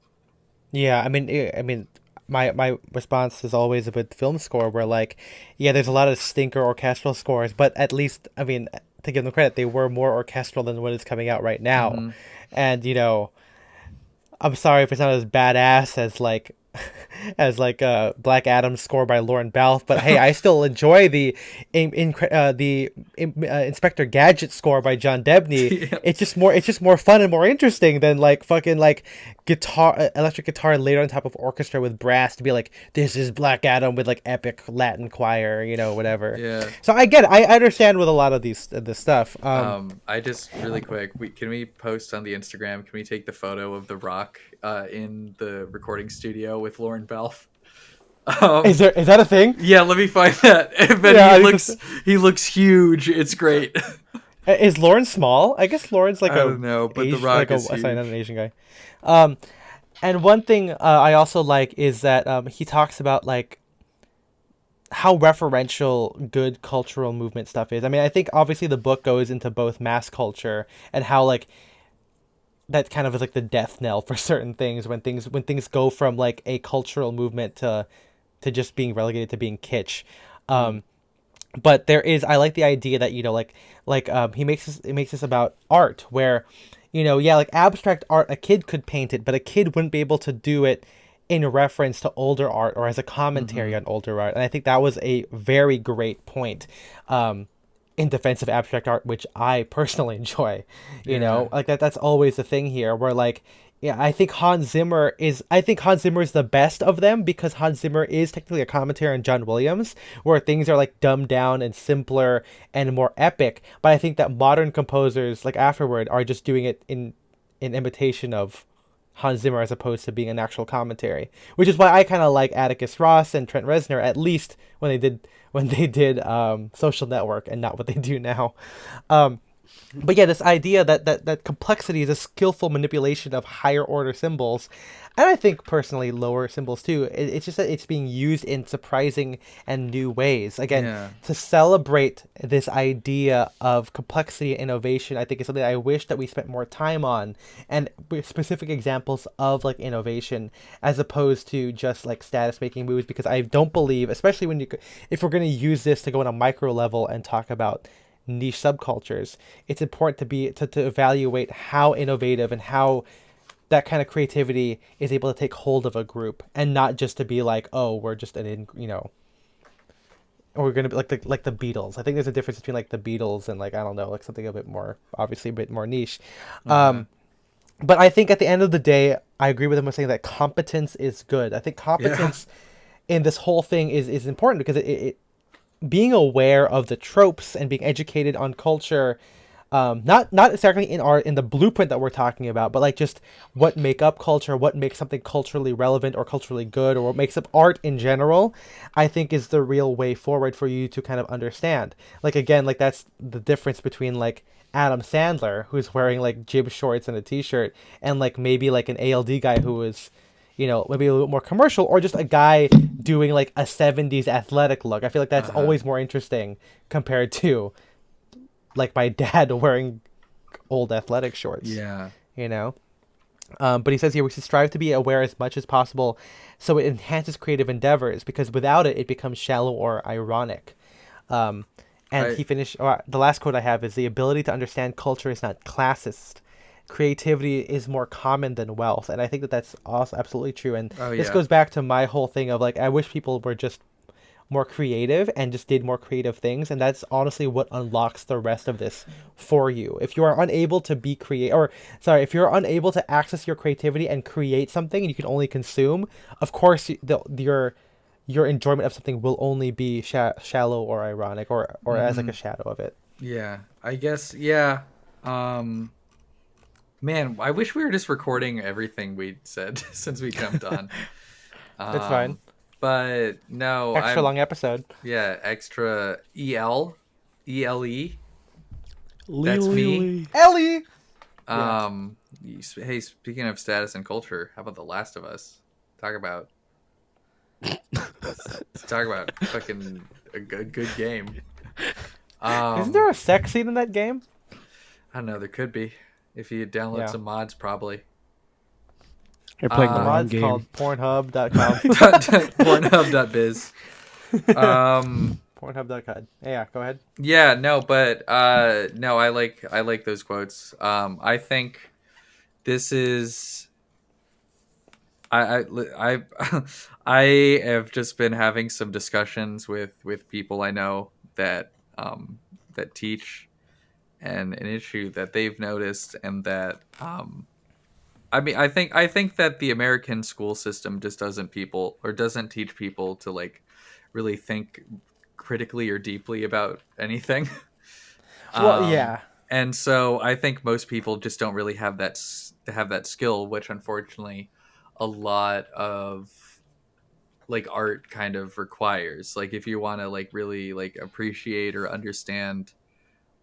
I mean my response is always with film score, where like, there's a lot of stinker orchestral scores, but at least, I mean, to give them credit, they were more orchestral than what is coming out right now. And, you know, I'm sorry if it's not as badass as Black Adam score by Lauren Balfe, but hey, I still enjoy the Inspector Gadget score by John Debney. It's just more fun and more interesting than like fucking like electric guitar laid on top of orchestra with brass to be like, this is Black Adam with like epic Latin choir, you know, whatever. So I get it. I understand with a lot of this stuff. I just really quick, can we post on the Instagram? Can we take the photo of The Rock in the recording studio with Lauren Balfe? Is that a thing? Yeah, let me find that. But he looks huge. It's great. Is Lauren small? I guess Lauren's like I don't know, but The Rock is huge. Not an Asian guy. And one thing I also like is that he talks about like how referential good cultural movement stuff is. I mean, I think obviously the book goes into both mass culture and how like that kind of is like the death knell for certain things when things go from like a cultural movement to just being relegated to being kitsch. Mm. Um, but there is I like the idea that he makes this about art where yeah, like abstract art, a kid could paint it, but a kid wouldn't be able to do it in reference to older art or as a commentary Mm-hmm. on older art. And I think that was a very great point in defense of abstract art, which I personally enjoy. Yeah. Like that's always the thing here where like yeah, I think Hans Zimmer is the best of them because Hans Zimmer is technically a commentary on John Williams, where things are like dumbed down and simpler and more epic. But I think that modern composers like afterward are just doing it in imitation of Hans Zimmer as opposed to being an actual commentary, which is why I kind of like Atticus Ross and Trent Reznor at least when they did Social Network and not what they do now. Um, but yeah, this idea that complexity is a skillful manipulation of higher order symbols, and I think personally lower symbols too. It's just that it's being used in surprising and new ways. Again, Yeah. to celebrate this idea of complexity and innovation, I think is something I wish that we spent more time on, and with specific examples of like innovation as opposed to just like status making moves. Because I don't believe, especially if we're going to use this to go on a micro level and talk about niche subcultures, it's important to evaluate how innovative and how that kind of creativity is able to take hold of a group and not just to be like, oh, we're just or we're gonna be like the Beatles. I think there's a difference between like the Beatles and like I don't know, like something a bit more obviously a bit more niche. Uh-huh. But I think at the end of the day, I agree with him with saying that competence is good. I think Yeah. competence in this whole thing is important because it being aware of the tropes and being educated on culture, not exactly in the blueprint that we're talking about, but like just what make up culture, what makes something culturally relevant or culturally good, or what makes up art in general, I think is the real way forward for you to kind of understand. Like again, like that's the difference between like Adam Sandler, who's wearing like jib shorts and a t-shirt, and like maybe like an ALD guy who is maybe a little bit more commercial, or just a guy doing like a 70s athletic look. I feel like that's Uh-huh. always more interesting compared to like my dad wearing old athletic shorts, Yeah. you know? But he says here we should strive to be aware as much as possible so it enhances creative endeavors because without it, it becomes shallow or ironic. Um, and I he finished, the last quote I have is the ability to understand culture is not classist. Creativity is more common than wealth. And I think that that's also absolutely true. And oh this yeah. goes back to my whole thing of like, I wish people were just more creative and just did more creative things, and that's honestly what unlocks the rest of this for you. If you are unable to be create or sorry, if you're unable to access your creativity and create something and you can only consume, of course your enjoyment of something will only be shallow or ironic or as like Mm-hmm. a shadow of it. Yeah. I guess yeah. Um Man, I wish we were just recording everything we said since we jumped on. It's fine. Um but no, Extra I'm long episode. yeah, extra ELE. Lee, That's Lee, me. Lee. Ellie. Yeah. Hey, speaking of status and culture, how about The Last of Us? Talk about talk about fucking a good game. Isn't there Um, a sex scene in that game? I don't know. There could be if you download Yeah. some mods, probably. You're playing The the wrong mod's game. called Pornhub.com. Pornhub.biz. Um, Pornhub.com. Yeah, go ahead. yeah, no, but no, I like those quotes. I think this is I I have just been having some discussions with people I know that that teach, and an issue that they've noticed, and that I mean I think that the American school system just doesn't teach people to like really think critically or deeply about anything. Well, um yeah. and so I think most people just don't really have that skill, which unfortunately a lot of like art kind of requires. Like if you want to like really like appreciate or understand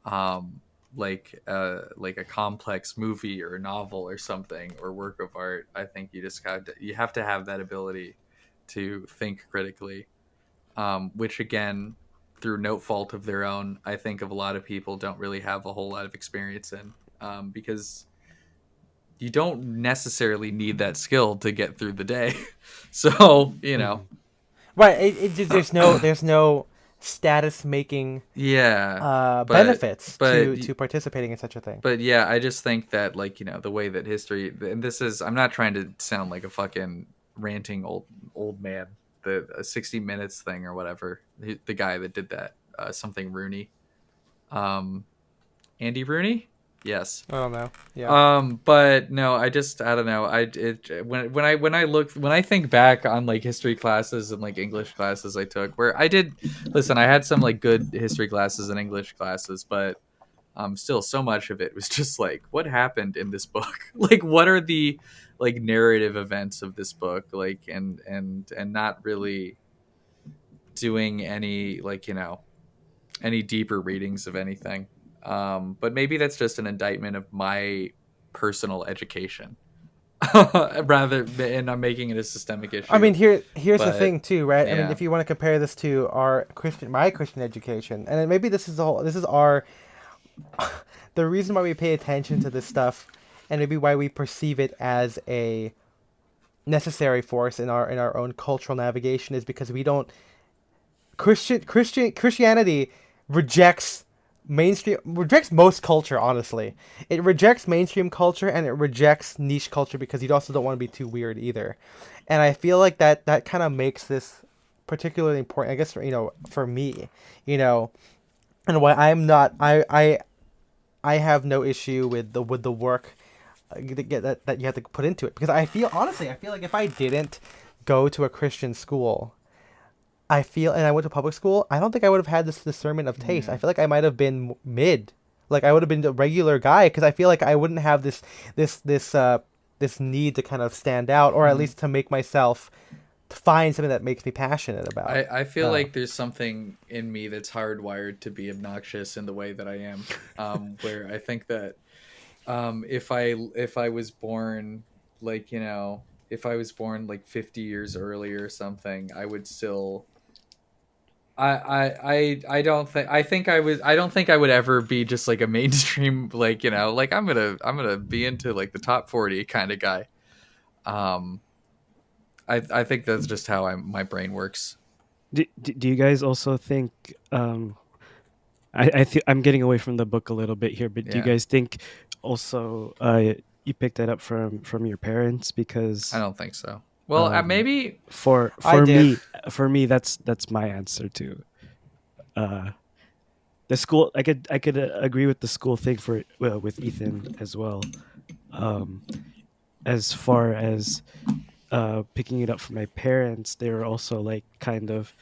um like a complex movie or a novel or something or work of art. I think you have to have that ability to think critically, which again, through no fault of their own, I think of a lot of people don't really have a whole lot of experience in, because you don't necessarily need that skill to get through the day. So, Right. There's no status making yeah, but benefits but to participating in such a thing. but yeah, I just think that, like, the way that history, and this is, I'm not trying to sound like a fucking ranting old man, the 60 minutes thing or whatever, the guy that did that, something Rooney, um Andy Rooney, yes. I don't know. Yeah. But no, I don't know. When I think back on like history classes and like English classes I took, where I did listen, I had some like good history classes and English classes, but still so much of it was just like, what happened in this book? Like, what are the like narrative events of this book? Like, and not really doing any, like, any deeper readings of anything. But maybe that's just an indictment of my personal education, rather, and I'm making it a systemic issue. I mean, here's the But, thing too, right? I mean, yeah. if you want to compare this to my Christian education, and then maybe this is our the reason why we pay attention to this stuff, and maybe why we perceive it as a necessary force in our own cultural navigation, is because we don't Christianity rejects rejects most culture. Honestly, it rejects mainstream culture and it rejects niche culture because you also don't want to be too weird either. And I feel like that kind of makes this particularly important, I guess, for me, and why I'm not I have no issue with the work that you have to put into it, because I feel like if I didn't go to a Christian school, and I went to public school, I don't think I would have had this discernment of taste. I feel like I might have been mid, like I would have been a regular guy, because I feel like I wouldn't have this need to kind of stand out, or at least to make myself find something that makes me passionate about. I feel like there's something in me that's hardwired to be obnoxious in the way that I am, where I think that if I was born, like, if I was born like 50 years earlier or something, I would still. I don't think I don't think I would ever be just like a mainstream, like, like I'm gonna be into like the top 40 kind of guy. I think that's just how my brain works. Do you guys also think? I'm getting away from the book a little bit here, but do you Yeah. guys think also you picked that up from your parents? Because I don't think so. Well, maybe for I did. me that's my answer to the school. I could agree with the school thing with Ethan as well. As far as picking it up from my parents, they were also like kind of,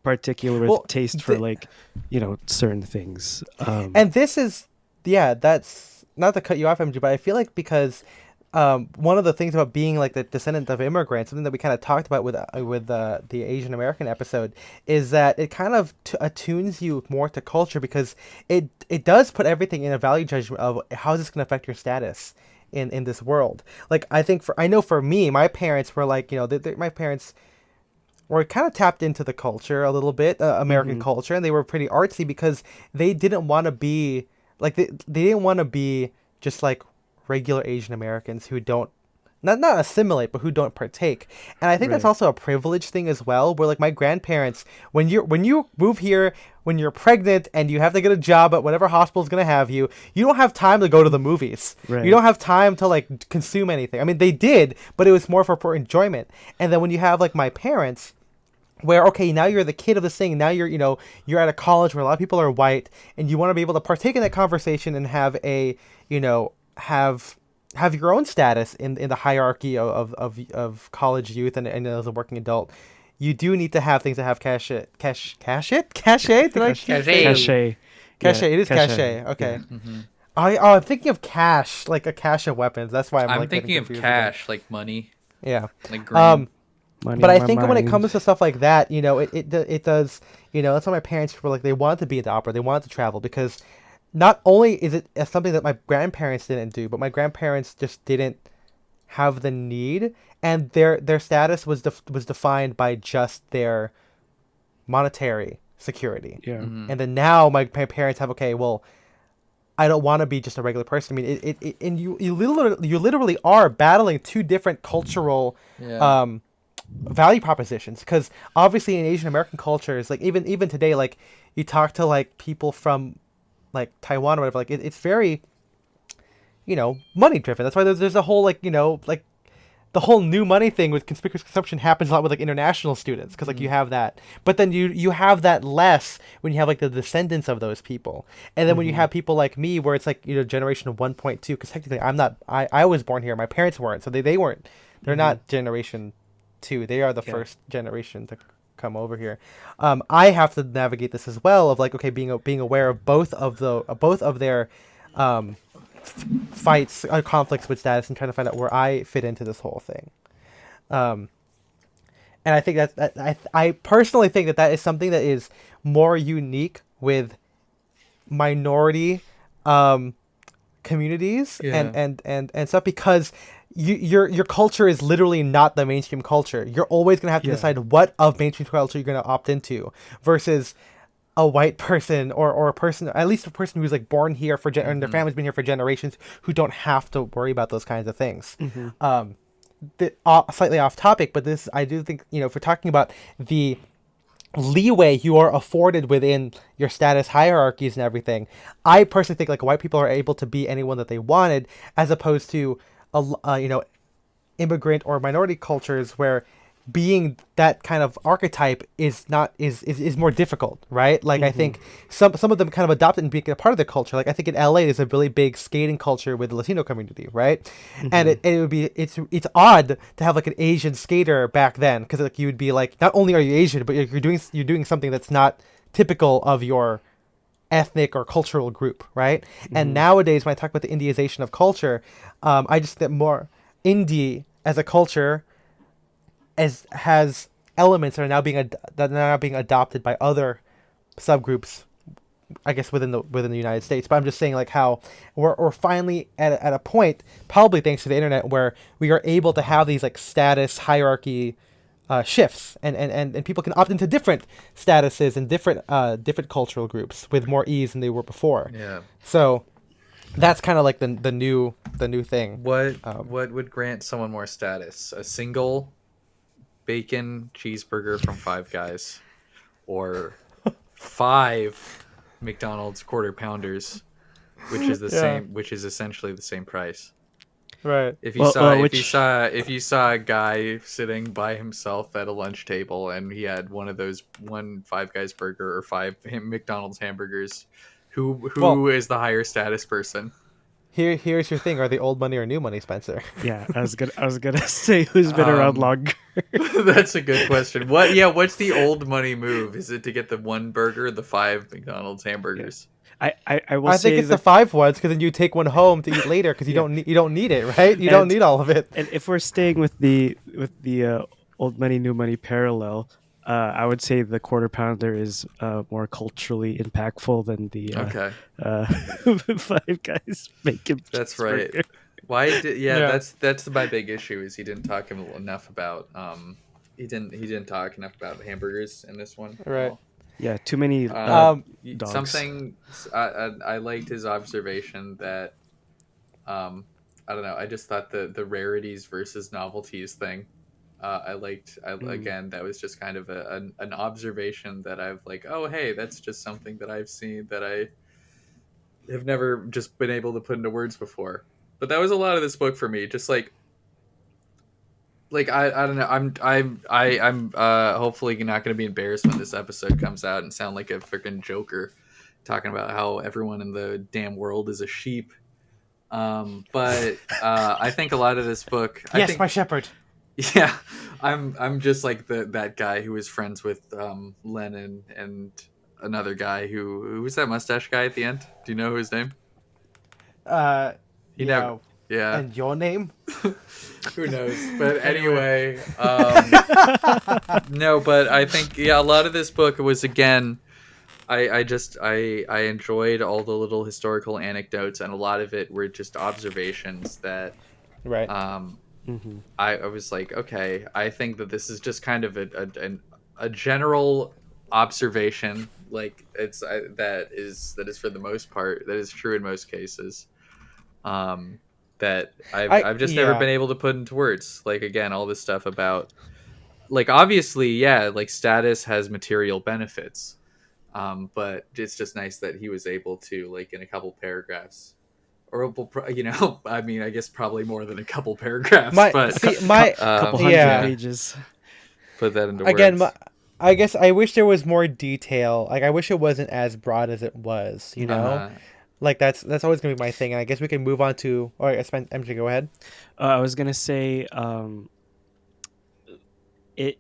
particular with taste for like, certain things. And this is, yeah, that's not to cut you off, MJ, but I feel like because one of the things about being like the descendant of immigrants, something that we kind of talked about with the Asian American episode, is that it kind of attunes you more to culture, because it does put everything in a value judgment of how is this going to affect your status in this world. Like, I know for me, my parents were like, my parents were kind of tapped into the culture a little bit, American culture, and they were pretty artsy because they didn't want to be like they didn't want to be just like regular Asian Americans who don't not assimilate, but who don't partake. And I think that's Right. also a privilege thing as well, where like my grandparents, when you move here, when you're pregnant and you have to get a job at whatever hospital is going to have you, you don't have time to go to the movies. Right. You don't have time to like consume anything. I mean, they did, but it was more for enjoyment. And then when you have like my parents, where okay, now you're the kid of this thing, now you're at a college where a lot of people are white, and you want to be able to partake in that conversation and have a have your own status in the hierarchy of college youth and as a working adult. You do need to have things that have cachet. Did I keep saying- Cachet. Cachet. Yeah, It is cachet. Okay. I'm thinking of cache, like a cache of weapons. That's why I'm like getting thinking of confused again. cash, like money, Yeah. like green. Money But on I my think when it mind. comes to stuff like that, it does, that's why my parents were like, they wanted to be into opera, they wanted to travel, because not only is it something that my grandparents didn't do, but my grandparents just didn't have the need, and their status was defined by just their monetary security. Yeah. Mm-hmm. And then now my parents have, okay, well, I don't want to be just a regular person. I mean, and you literally are battling two different cultural Yeah. value propositions, because obviously in Asian American cultures, like even today, like you talk to like people from like Taiwan or whatever, like it's very, money driven. That's why there's a whole, like, like the whole new money thing with conspicuous consumption happens a lot with like international students, because like you have that, but then you have that less when you have like the descendants of those people, and then when you have people like me, where it's like, generation 1.2, because technically I was born here, my parents weren't, so they weren't, they're not generation 2, they are the first generation to come over here. I have to navigate this as well, of like, okay, being aware of both of their fights, conflicts with status, and trying to find out where I fit into this whole thing. And I think I personally think that is something that is more unique with minority communities and stuff, because your culture is literally not the mainstream culture. You're always going to have to decide what of mainstream culture you're going to opt into, versus a white person or a person, at least a person who's like born here and their family's been here for generations, who don't have to worry about those kinds of things. Slightly off topic, but this, I do think, if we're talking about the leeway you are afforded within your status hierarchies and everything, I personally think like white people are able to be anyone that they wanted, as opposed to immigrant or minority cultures where being that kind of archetype is more difficult, right? Like I think some of them kind of adopt it and become a part of the culture. Like I think in LA there's a really big skating culture with the Latino community, right? And it would be, it's odd to have like an Asian skater back then, because like you would be like, not only are you Asian, but you're doing something that's not typical of your ethnic or cultural group, right? And nowadays when I talk about the Indiization of culture, I just think more indie as a culture has elements that are now being adopted by other subgroups, I guess within the United States. But I'm just saying like how we're finally at a point, probably thanks to the internet, where we are able to have these like status hierarchy shifts, and people can opt into different statuses and different cultural groups with more ease than they were before. Yeah. So that's kind of like the new thing. What would grant someone more status? A single bacon cheeseburger from Five Guys, or 5 McDonald's quarter pounders, which is the same, which is essentially the same price. Right. If you saw a guy sitting by himself at a lunch table and he had one Five Guys burger or 5 McDonald's hamburgers, who is the higher status person? Here's your thing: are they old money or new money, Spencer? Yeah, I was gonna say who's been around longer. That's a good question. What's the old money move? Is it to get the one burger, the 5 McDonald's hamburgers? I think it's the 5 ones, because then you take one home to eat later, because you don't need it, right? You don't need all of it. And if we're staying with the old money new money parallel, I would say the quarter pounder is more culturally impactful than the 5 Guys bacon. That's right. Why? That's my big issue, is he didn't talk enough about he didn't talk enough about hamburgers in this one. Right. Yeah, too many dogs. Something I liked his observation that I don't know. I just thought the rarities versus novelties thing. Again, that was just kind of an observation that I've like, oh hey, that's just something that I've seen that I have never just been able to put into words before. But that was a lot of this book for me. Just like I don't know. I'm hopefully not going to be embarrassed when this episode comes out and sound like a freaking joker talking about how everyone in the damn world is a sheep. But I think a lot of this book. My shepherd. Yeah, I'm just like that guy who was friends with Lenin and another guy who was that mustache guy at the end. Do you know his name? Yeah. And your name? Who knows? But anyway, no. But I think a lot of this book was again I enjoyed all the little historical anecdotes, and a lot of it were just observations that Right. um Mm-hmm. I was like, okay, I think that this is just kind of a general observation, like that is for the most part that is true in most cases. Um, that I've just never Yeah. been able to put into words. Like again, all this stuff about like obviously, yeah, like status has material benefits. But it's just nice that he was able to like in a couple paragraphs or I mean, I guess probably more than a couple paragraphs, My but see my Couple hundred yeah. yeah, pages. put that into Again, words. I guess I wish there was more detail. Like I wish it wasn't as broad as it was. You Uh know, huh. like that's always gonna be my thing. And I guess we can move on to. All right, MJ, go ahead. I was gonna say, it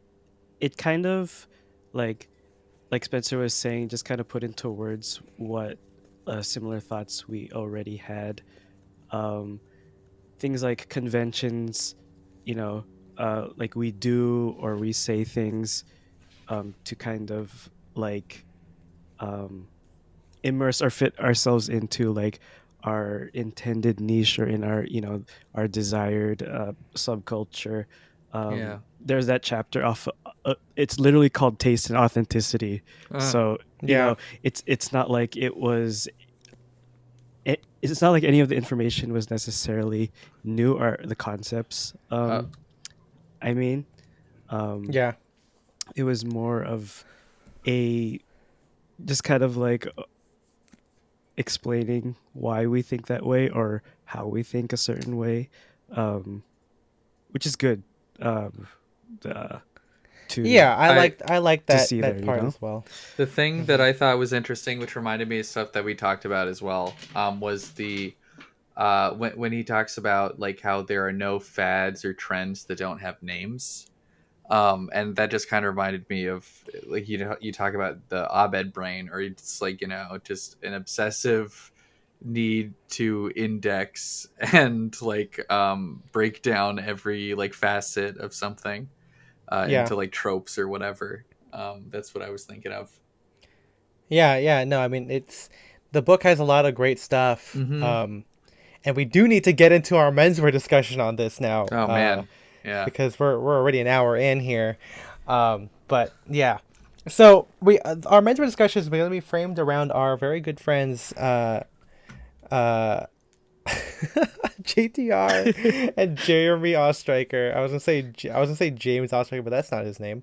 it kind of like Spencer was saying, just kind of put into words what similar thoughts we already had. Um, Things like conventions, you know, like we do or we say things to kind of like um, immerse or fit ourselves into like our intended niche or in our, our desired subculture. Yeah. There's that chapter off, it's literally called Taste and Authenticity. Uh, So Yeah. it's not like it's not like any of the information was necessarily new, or the concepts, uh, I mean, um Yeah. it was more of a just kind of like explaining why we think that way or how we think a certain way, um, which is good, um, uh, to Yeah. I I liked I liked to see that there. part as well. the thing that Hmm. I thought was interesting, which reminded me of stuff that we talked about as well, was the when he talks about like how there are no fads or trends that don't have names. And that just kind of reminded me of like you talk about the Abed brain, or it's like just an obsessive need to index and like break down every like facet of something Yeah. into like tropes or whatever. That's what I was thinking of. Yeah. Yeah. No, I mean it's the book has a lot of great stuff. Mm-hmm. And we do need to get into our menswear discussion on this now. Oh man, yeah. Because we're already an hour in here. But yeah, so we our mentor discussion is going to be framed around our very good friends uh, JTR and Jeremy Ostreicher. I was gonna say James Ostreicher, but that's not his name.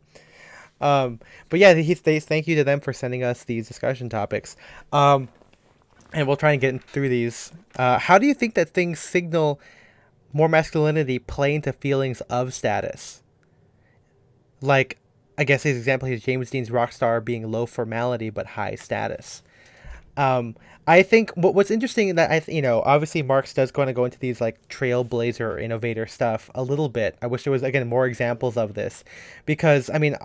But yeah, he states thank you to them for sending us these discussion topics. And we'll try and get through these. How do you think that things signal more masculinity play into feelings of status? Like, I guess his example is James Dean's rock star being low formality but high status. Um, I think what's interesting in that obviously Marx does kind of go into these like trailblazer or innovator stuff a little bit. I wish there was again more examples of this, because I mean,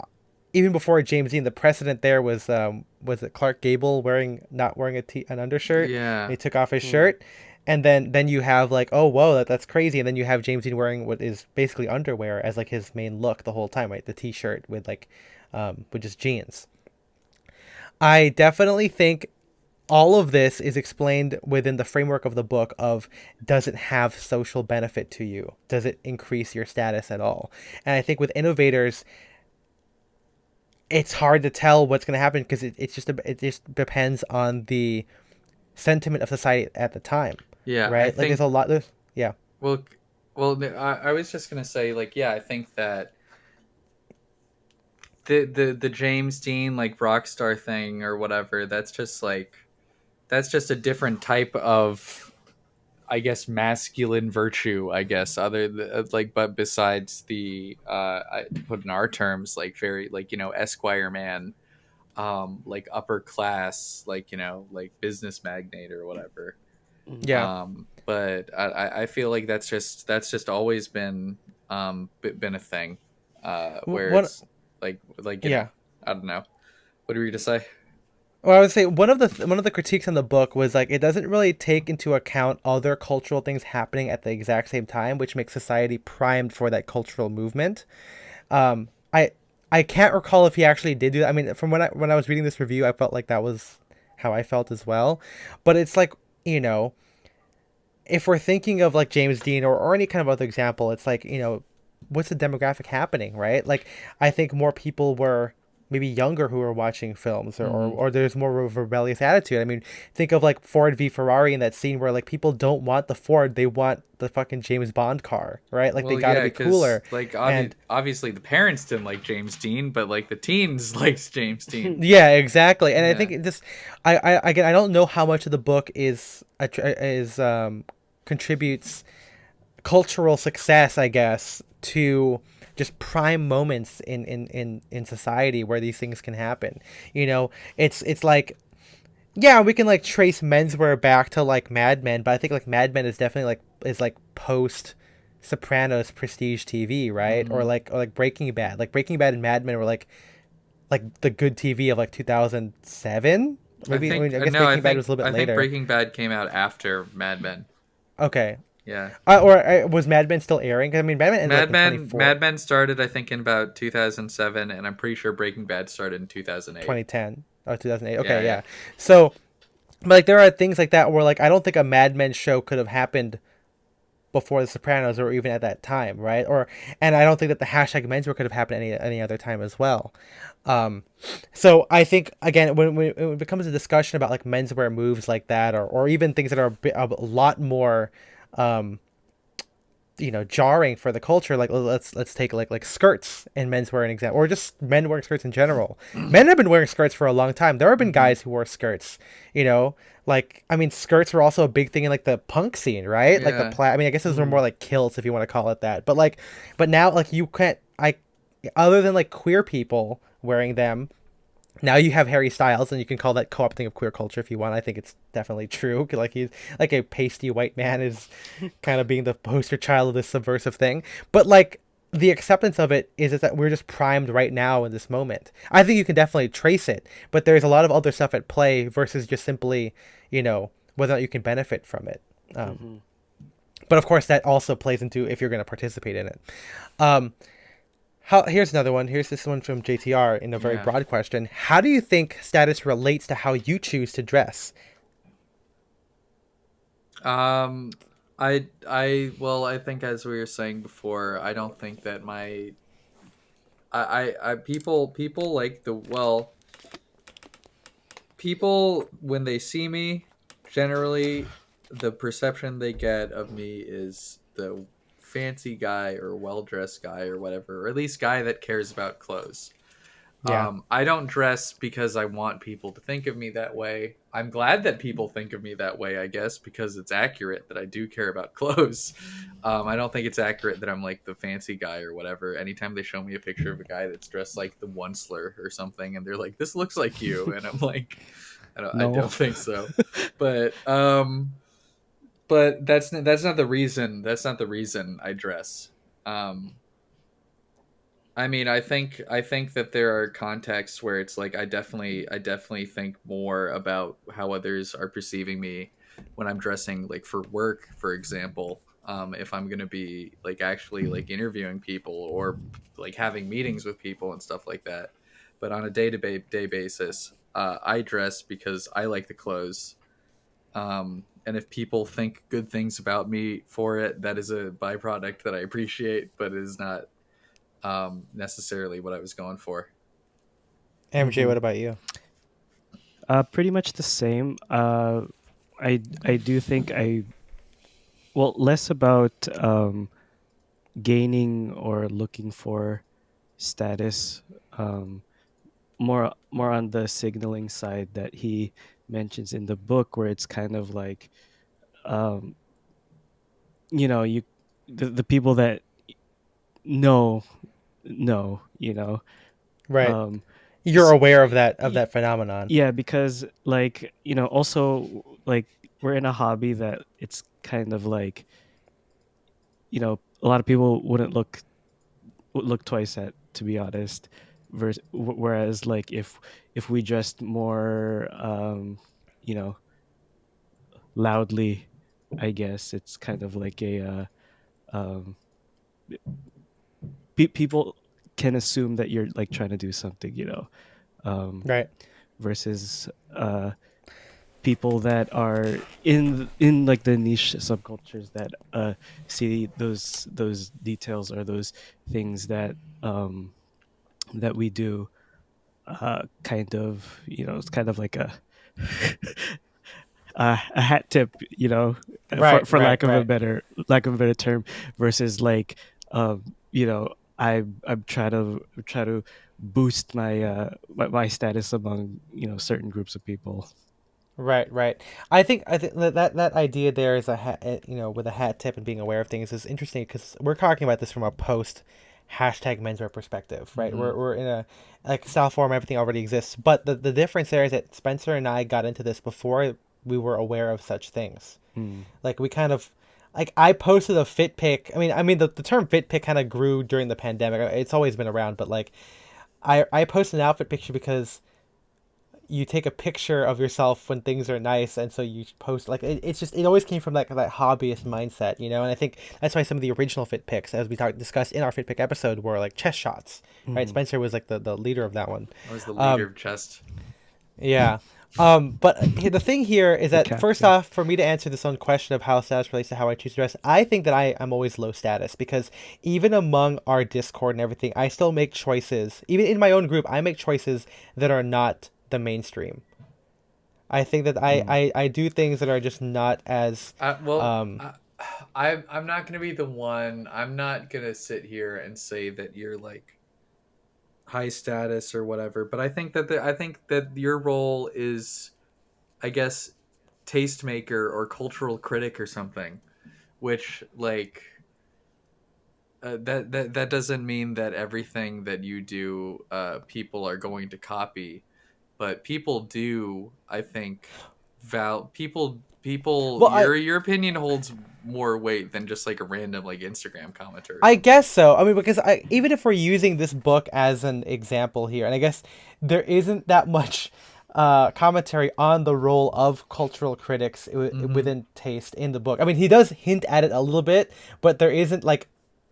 even before James Dean, the precedent there was it Clark Gable not wearing an undershirt, and Yeah. he took off his Mm. shirt, and then you have like, oh whoa, that's crazy, and then you have James Dean wearing what is basically underwear as like his main look the whole time, right? The t-shirt with just jeans. I definitely think all of this is explained within the framework of the book of, does it have social benefit to you? Does it increase your status at all? And I think with innovators, it's hard to tell what's going to happen, because it just depends on the sentiment of society at the time, Yeah, I right? Like think yeah. well well I was just gonna say like yeah, I think that the James Dean like rock star thing or whatever, that's just a different type of, I guess, masculine virtue, I guess, like, but besides the I put in our terms like very like Esquire man, like upper class, like like business magnate or whatever. Mm. Yeah. But I feel like that's just always been a thing, where One. it's like Yeah. I don't know. What were you to say? Well, I would say one of the critiques on the book was like it doesn't really take into account other cultural things happening at the exact same time, which makes society primed for that cultural movement. I I can't recall if he actually did do that. I mean, from when I was reading this review, I felt like that was how I felt as well. But it's like, you know, if we're thinking of like James Dean or any kind of other example, it's like, what's the demographic happening, right? Like, I think more people were maybe younger who were watching films, Hmm. or there's more of a rebellious attitude. I mean, think of like Ford v Ferrari in that scene where like people don't want the Ford, they want the fucking James Bond car, right? Like they Well, got to yeah, be because cooler. like And obviously the parents didn't like James Dean, but like the teens liked James Dean. yeah, exactly. And I think Yeah. it just, again, I don't know how much of the book is contributes cultural success, I guess, to just prime moments in society where these things can happen. It's like, yeah, we can like trace menswear back to like Mad Men, but I think like Mad Men is definitely like post Sopranos prestige TV, right? Or Hmm. like Breaking Bad. Like Breaking Bad and Mad Men were like the good TV of like 2007. Maybe, I mean, I guess No, Breaking Bad was a little bit I think later. Breaking Bad came out after Mad Men. Okay. Yeah. Was Mad Men still airing? 'Cause, I mean, Mad Men ended like in 24, Mad Men started I think in about 2007, and I'm pretty sure Breaking Bad started in 2008. 2010, or 2008. Yeah, Okay, yeah. yeah. So, but like there are things like that where like I don't think a Mad Men show could have happened before The Sopranos or even at that time, right? And I don't think that the hashtag menswear could have happened any other time as well. Um, so I think again when it becomes a discussion about like menswear moves like that, or even things that are a lot more, um, jarring for the culture, like let's take like skirts in menswear an example, or just men wearing skirts in general. Men have been wearing skirts for a long time. There have been Hmm. guys who wore skirts, like, I mean, skirts were also a big thing in like the punk scene, right? Like Yeah. I mean, I guess those were Mhm. more like kilts if you want to call it that. But now like you can't, other than like queer people wearing them, now you have Harry Styles, and you can call that co-opting of queer culture if you want. I think it's definitely true. Like he's like a pasty white man is kind of being the poster child of this subversive thing. But like the acceptance of it is that we're just primed right now in this moment. I think you can definitely trace it, but there's a lot of other stuff at play versus just simply, whether or not you can benefit from it. Um, Mhm. but of course, that also plays into if you're going to participate in it. Um, here's another one. Here's this one from JTR in a very Yeah. broad question. How do you think status relates to how you choose to dress? Um, well, I think as we were saying before, I don't think that people like people when they see me, generally, the perception they get of me is the fancy guy or well dressed guy or whatever, or at least guy that cares about clothes. Yeah. I don't dress because I want people to think of me that way. I'm glad that people think of me that way, I guess, because it's accurate that I do care about clothes. I don't think it's accurate that I'm like the fancy guy or whatever. Anytime they show me a picture of a guy that's dressed like the Onceler or something, and they're like, "This looks like you," and I'm like, I No. don't think so. But that's not the reason. That's not the reason I dress. Um, I think that there are contexts where it's like I definitely think more about how others are perceiving me when I'm dressing like for work, for example. If I'm gonna be like actually like interviewing people or like having meetings with people and stuff like that. But on a day basis, I dress because I like the clothes. And if people think good things about me for it, that is a byproduct that I appreciate, but it is not necessarily what I was going for. MJ, Mhm. what about you? Pretty much the same. I do think well, less about gaining or looking for status, um, more on the signaling side that he mentions in the book, where it's kind of like, um, you the people that know know, Right. um, You're s- aware of y- y- that phenomenon. yeah, because like, also like we're in a hobby that it's kind of like, a lot of people would look twice at, to be honest. Whereas like if we dressed more, you know loudly, I guess it's kind of like a, um people can assume that you're like trying to do something, Right. versus people that are in like the niche subcultures that see those details or those things that that we do, kind of, it's kind of like a hat tip, for Right. Right. lack Right. of a better term, versus like, you know, I'm try to boost my status among, certain groups of people. Right, right. I think that idea there is with a hat tip and being aware of things is interesting because we're talking about this from a post hashtag menswear perspective, right? Mm-hmm. We're in a like style form, everything already exists, but the difference there is that Spencer and I got into this before we were aware of such things. Mm. Like we kind of like I posted a fit pic. I mean the term fit pic kind of grew during the pandemic. It's always been around, but like I posted an outfit picture because you take a picture of yourself when things are nice and so you post like it's just it always came from like that hobbyist mindset, and I think that's why some of the original fit pics, as we discussed in our fit pic episode, were like chest shots, right? Mm. Spencer was like the leader of that one. I was the leader um of chest. yeah. But the thing here is The that first captain. off, for me to answer this own question of how status relates to how I choose to dress, I think that I'm always low status because even among our Discord and everything, I still make choices. Even in my own group, I make choices that are not the mainstream. I think that Mm. I do things that are just not as Well, um I'm not gonna be the one. I'm not gonna sit here and say that you're like high status or whatever. But I think that your role is, I guess, tastemaker or cultural critic or something. Which like that doesn't mean that everything that you do, people are going to copy, but people do. I think people well your opinion holds more weight than just like a random like Instagram commenter or I something. guess so. I mean, because even if we're using this book as an example here, and I guess there isn't that much commentary on the role of cultural critics Mm-hmm. within taste in the book. I mean, he does hint at it a little bit, but there isn't like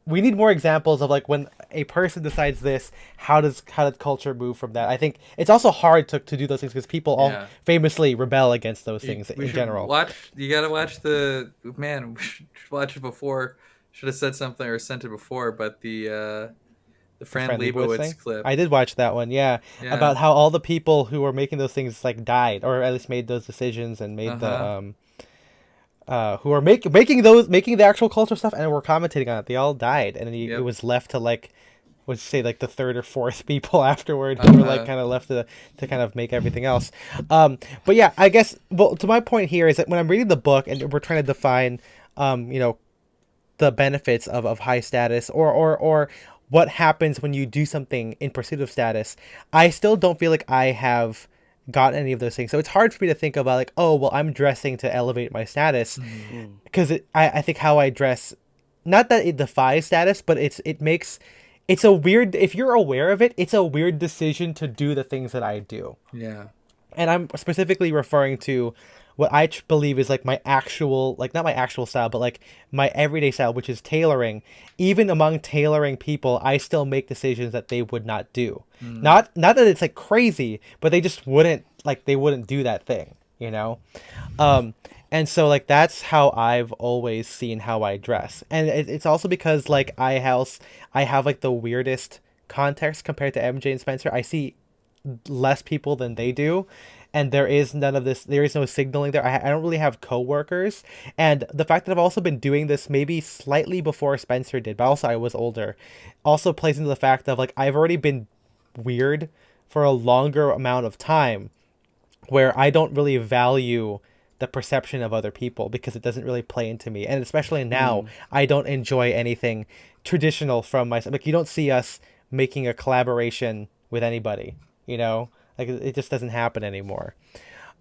we need more examples of like when a person decides this, how does culture move from that? I think it's also hard to do those things because people all Yeah. famously rebel against those things We in should general. watch. You gotta watch the man. We should watch it before. Should have said something or sent it before, but the The Fran friendly boys Lebowitz thing. clip. I did watch that one, yeah, Yeah. about how all the people who were making those things like died, or at least made those decisions and Uh made the huh. who are making the actual culture stuff and were commentating on it. They all died, and then it Yep. was left to like, let's say like the third or fourth people afterward who Uh were like huh. kind of left to kind of make everything else. But yeah, I guess. Well, to my point here is that when I'm reading the book and we're trying to define, you know, the benefits of high status or what happens when you do something in pursuit of status, I still don't feel like I have got any of those things. So it's hard for me to think about like, oh, well, I'm dressing to elevate my status Mm-hmm. Mm. because I think how I dress, not that it defies status, but it makes it's a weird if you're aware of it, it's a weird decision to do the things that I do. Yeah. And I'm specifically referring to what I believe is like my actual, like not my actual style, but like my everyday style, which is tailoring. Even among tailoring people, I still make decisions that they would not do. Mm. Not that it's like crazy, but they just wouldn't like they wouldn't do that thing, you know. Um, and so like that's how I've always seen how I dress, and it's also because like I have like the weirdest context compared to MJ and Spencer. I see less people than they do, and there is none of this, there is no signaling there. I don't really have coworkers, and the fact that I've also been doing this maybe slightly before Spencer did, but also I was older, also plays into the fact of like I've already been weird for a longer amount of time, where I don't really value the perception of other people because it doesn't really play into me. And especially now, Mm. I don't enjoy anything traditional from myself. Like you don't see us making a collaboration with anybody, you know? Like it just doesn't happen anymore.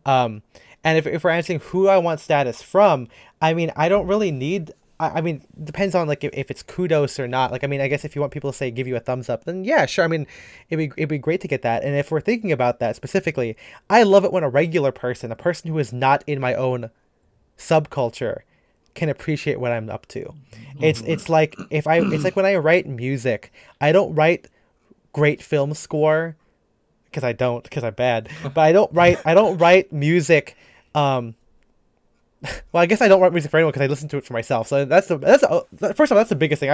Um, and if we're answering who I want status from, I mean, I don't really need. I mean, depends on like if it's kudos or not. Like, I mean, I guess if you want people to say give you a thumbs up, then yeah, sure. I mean, it'd be great to get that. And if we're thinking about that specifically, I love it when a regular person, a person who is not in my own subculture, can appreciate what I'm up to. It's Mhm. it's like if I it's like when I write music, I don't write great film score, because I don't, because I'm bad. But I don't write music. Well, I guess I don't write music for anyone because I listen to it for myself. So first of all, that's the biggest thing.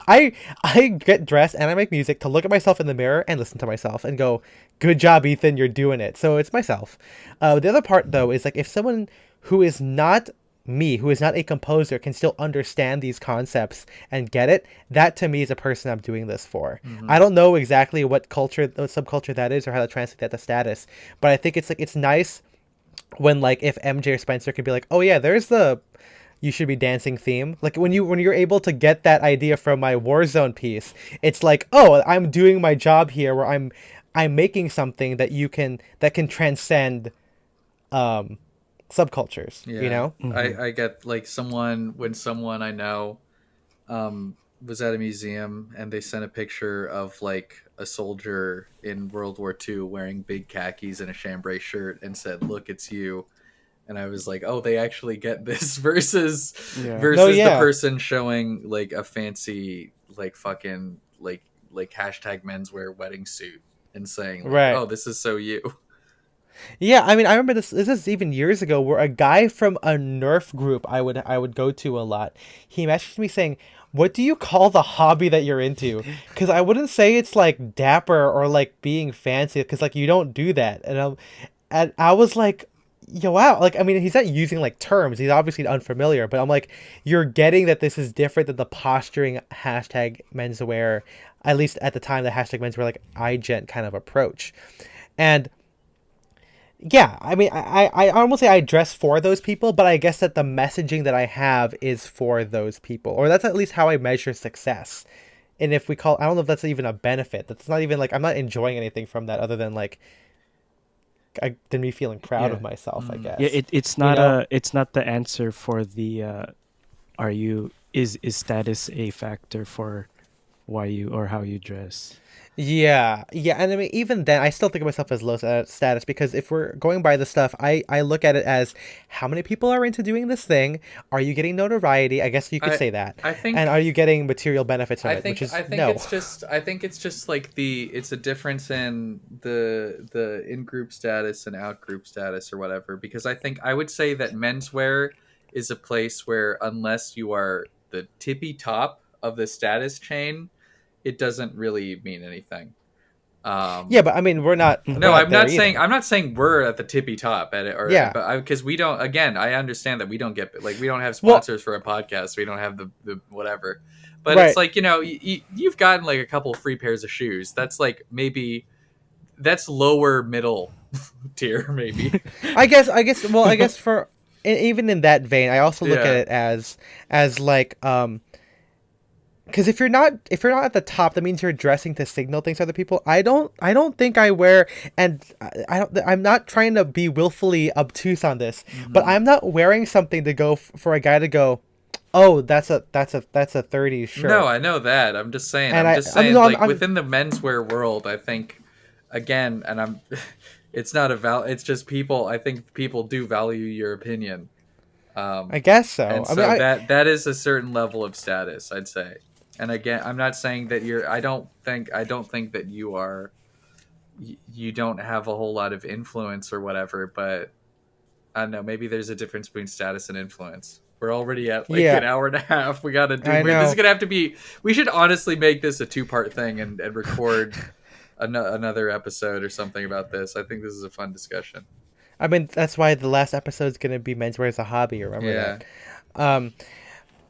I get dressed and I make music to look at myself in the mirror and listen to myself and go, "Good job, Ethan, you're doing it." So it's myself. The other part though is like if someone who is not me, who is not a composer, can still understand these concepts and get it, that to me is a person I'm doing this for. I don't know exactly what culture, what subculture that is, or how to translate that to status, but I think it's like it's nice when like if MJ or Spencer could be like, oh yeah, there's the you should be dancing theme. Like when you're able to get that idea from my Warzone piece, it's like, oh, I'm doing my job here where I'm making something that can transcend subcultures. Yeah, You know? I get like when someone I know was at a museum and they sent a picture of like a soldier in World War II wearing big khakis and a chambray shirt and said, "Look, it's you." And I was like, "Oh, they actually get this," Yeah. No, versus the yeah. person showing like a fancy like fucking like hashtag menswear wedding suit and saying like, Right. "Oh, this is so you." Yeah, I mean, I remember this is even years ago where a guy from a Nerf group I would go to a lot. He messaged me saying, "What do you call the hobby that you're into?" Because I wouldn't say it's like dapper or like being fancy, because like you don't do that. And I was like, "Yo, wow!" Like, I mean, he's not using like terms. He's obviously unfamiliar, but I'm like, you're getting that this is different than the posturing hashtag menswear, at least at the time the hashtag menswear like iGent kind of approach, and yeah, I mean, I almost say I dress for those people, but I guess that the messaging that I have is for those people, or that's at least how I measure success. And if we call, I don't know if that's even a benefit. That's not even like I'm not enjoying anything from that other than like than me feeling proud Yeah. of myself, I Yeah, guess. it's You not know? the answer for the are you is status a factor for why you or how you dress? Yeah, yeah, and I mean, even then, I still think of myself as low status because if we're going by the stuff, I look at it as how many people are into doing this thing. Are you getting notoriety? I guess you could I say that. I And think are you getting material benefits from I it? Which think is I think no. it's just like it's a difference in the in group status and out group status or whatever, because I think I would say that menswear is a place where unless you are the tippy top of the status chain, it doesn't really mean anything. Yeah, Um but I mean, we're no, not there either. I'm not saying we're at the tippy top at it, or Yeah. but because we don't. Again, I understand that we don't get like we don't have Well, sponsors for a podcast. We don't have the whatever. But it's right. like you've gotten like a couple free pairs of shoes. That's like maybe that's lower middle tier maybe. I guess for even in that vein, I also look at Yeah. it as like because if you're not at the top, that means you're dressing to signal things to other people. I don't think I wear, and I don't, I'm not trying to be willfully obtuse on this, but Hmm. I'm not wearing something to go for a guy to go, oh, that's a 30s No, shirt. I know that. I'm just saying. And I'm just I mean, no, saying. Like I'm within the menswear world, I think again, and I'm. It's not a It's just people. I think people do value your opinion. I Um, guess so. and I mean, so that is a certain level of status, I'd say. And again, I'm not saying that you're. I don't think that you are. You don't have a whole lot of influence or whatever, but I don't know. Maybe there's a difference between status and influence. We're already at like yeah, an hour and a half. We gotta do. I This is know. gonna have to be. We should honestly make this a two-part thing and record another episode or something about this. I think this is a fun discussion. I mean, that's why the last episode's gonna be menswear as a hobby. Remember Yeah. that. Um,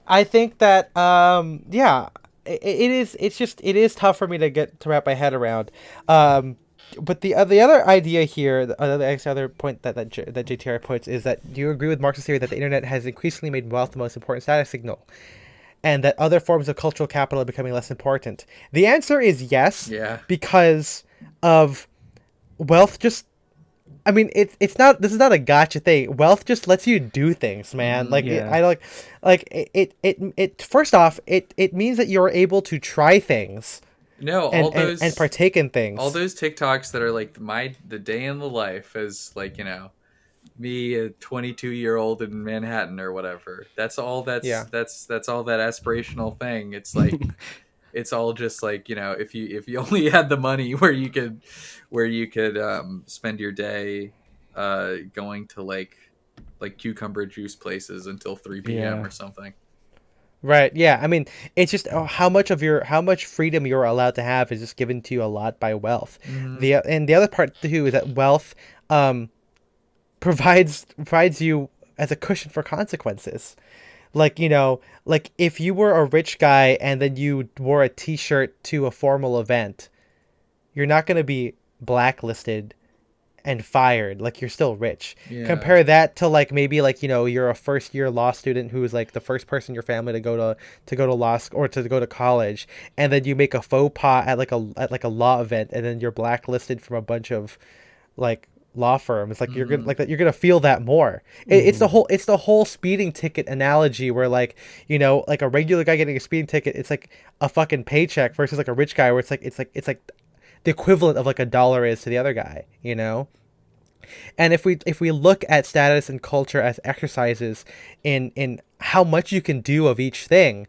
I think that yeah, it is. It's just it is tough for me to get to wrap my head around. Um, but the other idea here, the other point that JTR puts is that do you agree with Marx's theory that the internet has increasingly made wealth the most important status signal, and that other forms of cultural capital are becoming less important? The answer is yes, Yeah. because of wealth just I mean, it's not. This is not a gotcha thing. Wealth just lets you do things, man. Hmm. Like Yeah. I like it. First off, it means that you're able to try things No, and partake in all things. those TikToks that are like the day in the life as like me a 22-year-old in Manhattan or whatever. That's all. Yeah. That's all that aspirational thing. It's like it's all just like, if you only had the money where you could spend your day going to like cucumber juice places until 3 p.m. Yeah. or something. Right. Yeah. I mean, it's just how much freedom you're allowed to have is just given to you a lot by wealth. Mm-hmm. The other part too is that wealth um provides you as a cushion for consequences. Like, like if you were a rich guy and then you wore a t-shirt to a formal event, you're not going to be blacklisted and fired. Like, you're still rich. Yeah. Compare that to like maybe like, you're a first year law student who is like the first person in your family to go to law school or to go to college, and then you make a faux pas at like a law event, and then you're blacklisted from a bunch of like law firms. Like, you're gonna Mm-hmm. like that you're gonna feel that more. Hmm. It's the whole speeding ticket analogy where like, like a regular guy getting a speeding ticket, it's like a fucking paycheck versus like a rich guy where it's like the equivalent of like a dollar is to the other guy. And if we look at status and culture as exercises in how much you can do of each thing,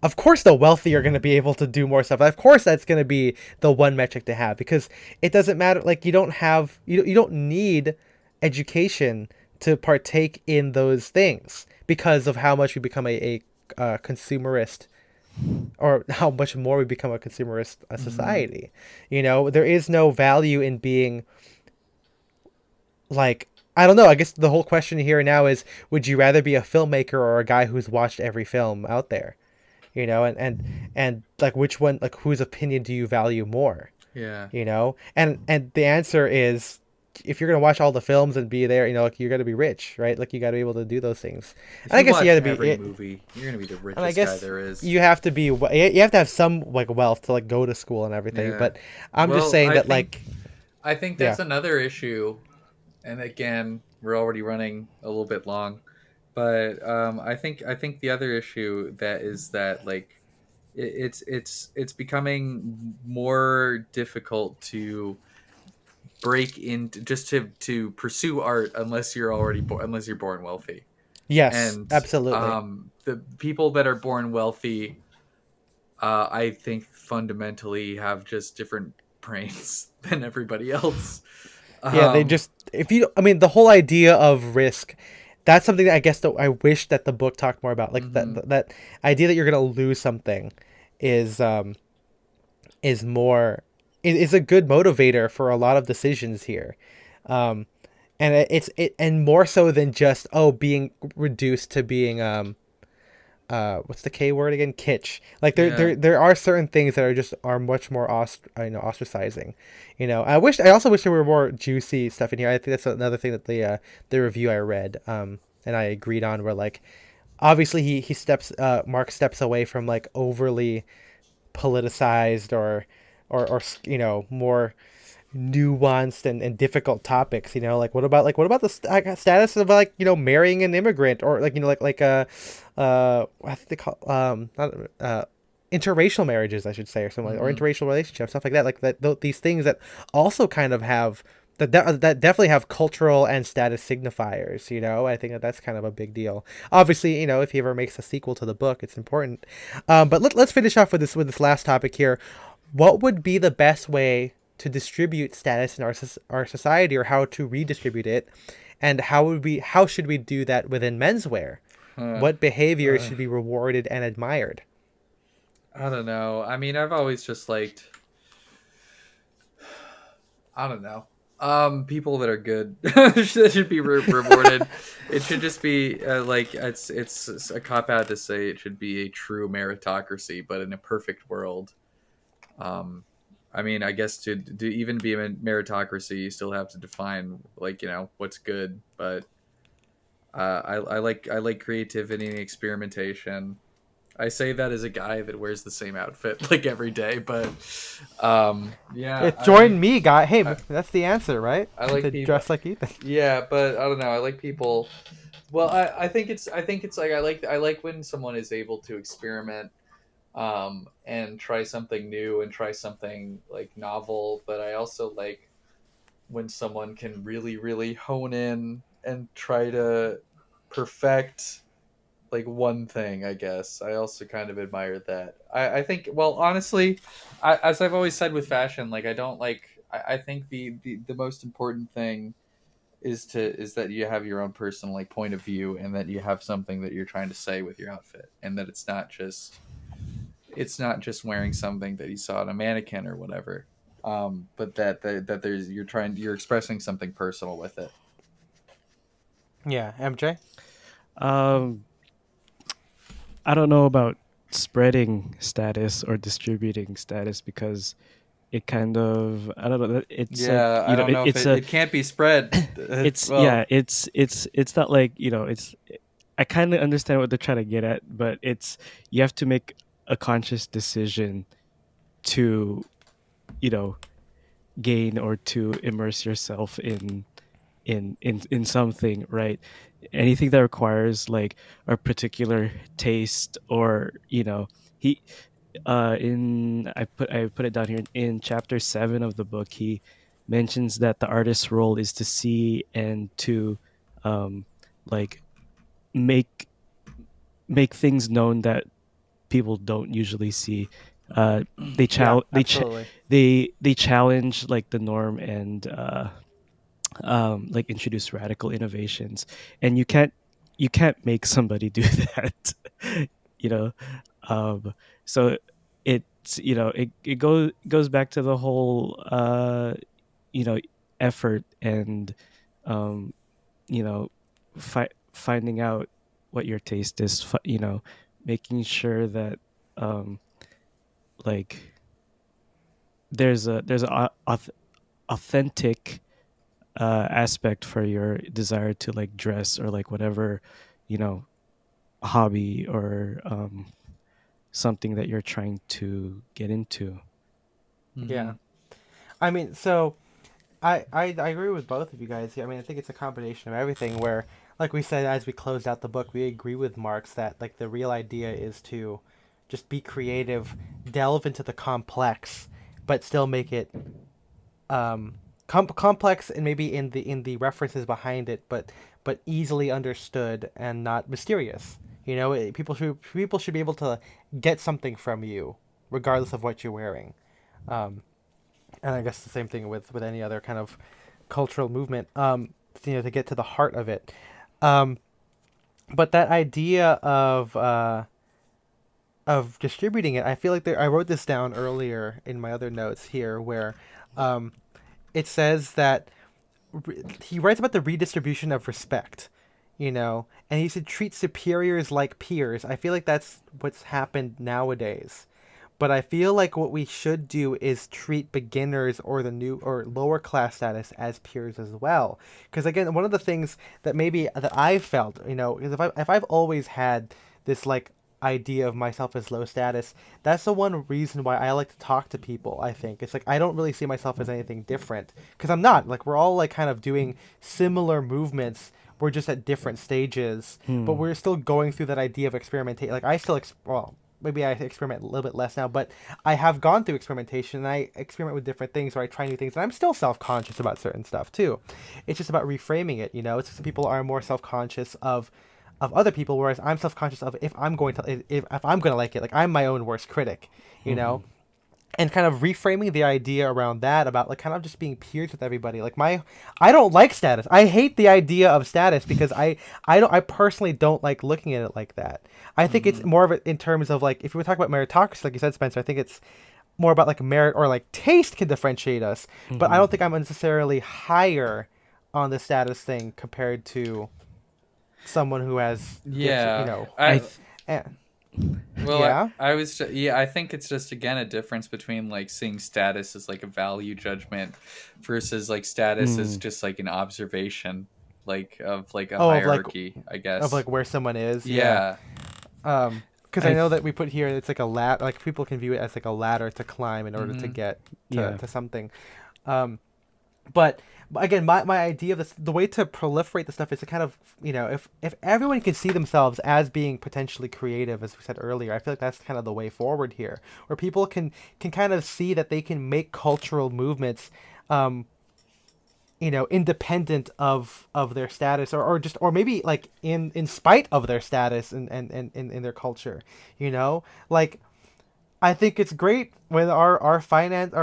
of course the wealthy are going to be able to do more stuff. Of course that's going to be the one metric to have, because it doesn't matter. Like, you don't need education to partake in those things because of how much we become a consumerist, or how much more we become a consumerist Mm-hmm. society. There is no value in being like, I don't know. I guess the whole question here now is, would you rather be a filmmaker or a guy who's watched every film out there? And like, which one, like, whose opinion do you value more? Yeah. And the answer is, if you're gonna watch all the films and be there, like, you're gonna be rich, right? Like, you got to be able to do those things. If And I you guess you got watch to be every it. movie, you're gonna be the And I richest guy guess there is. you have to be you have to have some like wealth to like go to school and everything. Yeah. But I'm just Well, saying that, like, I think yeah, that's another issue, and again, we're already running a little bit long. But I think the other issue that is that like it's becoming more difficult to break into just to pursue art unless you're unless you're born wealthy. yes, And absolutely. the people that are born wealthy, I think fundamentally have just different brains than everybody else. Yeah, they Um, just, if you, I mean, the whole idea of risk, that's something that I guess that I wish that the book talked more about. Like, mhm. that idea that you're gonna lose something is is more is a good motivator for a lot of decisions here. Um, and and more so than just, being reduced to being what's the K word again? Kitsch. Like, Yeah. there are certain things that are much more ostracizing. I also wish there were more juicy stuff in here. I think that's another thing that the review I read and I agreed on, where like, obviously he steps Mark steps away from like overly politicized or more nuanced and difficult topics. Like, what about the status of like, marrying an immigrant, or like, I think they call not interracial marriages, I should say, or something, or Hmm. interracial relationships, stuff like that. Like, these things that also kind of have that definitely have cultural and status signifiers. I think that that's kind of a big deal. Obviously, if he ever makes a sequel to the book, it's important. But let's finish off with this last topic here. What would be the best way to distribute status in our society, or how to redistribute it, and how should we do that within menswear? Uh, What behaviors uh, should be rewarded and admired? I don't know. I mean, I've always just liked, I don't know. People that are good that should be rewarded. It should just be like it's a cop out to say it should be a true meritocracy, but in a perfect world, um, I mean, I guess to even be a meritocracy, you still have to define like what's good. But I like creativity and experimentation. I say that as a guy that wears the same outfit like every day, but yeah, It join me, guy. Hey, I, that's the answer, right? I like To people. dress like Ethan. Yeah, but I don't know. I like people. Well, I think it's like I like when someone is able to experiment and try something new and try something like novel. But I also like when someone can really hone in and try to perfect like one thing, I guess. I also kind of admired that. I think, well, honestly, as I've always said with fashion, like I don't like. I think the most important thing is that you have your own personal like point of view, and that you have something that you're trying to say with your outfit, and that it's not just wearing something that you saw on a mannequin or whatever. But that there's you're expressing something personal with it. Yeah, MJ. Um, I don't know about spreading status or distributing status because it kind of I don't know. It's like Yeah, I don't know if it's a it can't be spread. it's Well, yeah it's not like it's I kind of understand what they're trying to get at, but it's you have to make a conscious decision to you know gain or to immerse yourself in something, right? Anything that requires like a particular taste or he in I put it down here in chapter 7 of the book. He mentions that the artist's role is to see and to um like make make things known that people don't usually see. They Yeah, chal- absolutely. they challenge like the norm and like introduce radical innovations, and you can't make somebody do that. you know so it's it goes back to the whole you know effort and um you know finding out what your taste is, making sure that um like there's a authentic aspect for your desire to like dress or like whatever you know hobby or something that you're trying to get into. hmm Yeah. I mean, so I agree with both of you guys. I mean, I think it's a combination of everything where, like we said, as we closed out the book, we agree with Marx that, like, the real idea is to just be creative, delve into the complex, but still make it complex and maybe in the references behind it, but easily understood and not mysterious. People should be able to get something from you, regardless of what you're wearing. Um, and I guess the same thing with any other kind of cultural movement. To get to the heart of it. Um, but that idea of distributing it, I feel like I wrote this down earlier in my other notes here, where um, it says that he writes about the redistribution of respect, and he said treat superiors like peers. I feel like that's what's happened nowadays. But I feel like what we should do is treat beginners or the new or lower class status as peers as well. Because again, one of the things that maybe that I've felt, is if I've always had this like idea of myself as low status, that's the one reason why I like to talk to people. I think it's like I don't really see myself as anything different because I'm not. Like we're all like kind of doing similar movements. We're just at different stages, but Hmm. we're still going through that idea of experimentation. Like I still well, maybe I experiment a little bit less now, but I have gone through experimentation and I experiment with different things or I try new things and I'm still self-conscious about certain stuff too. It's just about reframing it, It's just some people are more self-conscious of other people, whereas I'm self-conscious of if I'm going to like it. Like I'm my own worst critic, you Hmm. know? And kind of reframing the idea around that about like kind of just being peers with everybody. Like I don't like status. I hate the idea of status because I personally don't like looking at it like that. I think it's hmm more of it in terms of like if we were talking about meritocracy, like you said, Spencer. I think it's more about like merit or like taste can differentiate us, but I Hmm. don't think I'm necessarily higher on the status thing compared to someone who has different, Yeah, I I th- eh, well, yeah. I was yeah. I think it's just again a difference between like seeing status as like a value judgment versus like status as mm, just like an observation, like of like a Oh, hierarchy, I of guess. like where someone is, yeah. Yeah. Because I I know th- that we put here it's like a ladder. Like people can view it as like a ladder to climb in order to hmm get yeah. to something. Um, but again, my idea of this, the way to proliferate the stuff is to kind of if everyone can see themselves as being potentially creative, as we said earlier, I feel like that's kind of the way forward here, where people can kind of see that they can make cultural movements, um, independent of their status, or maybe like in spite of their status and in their culture, like I think it's great when our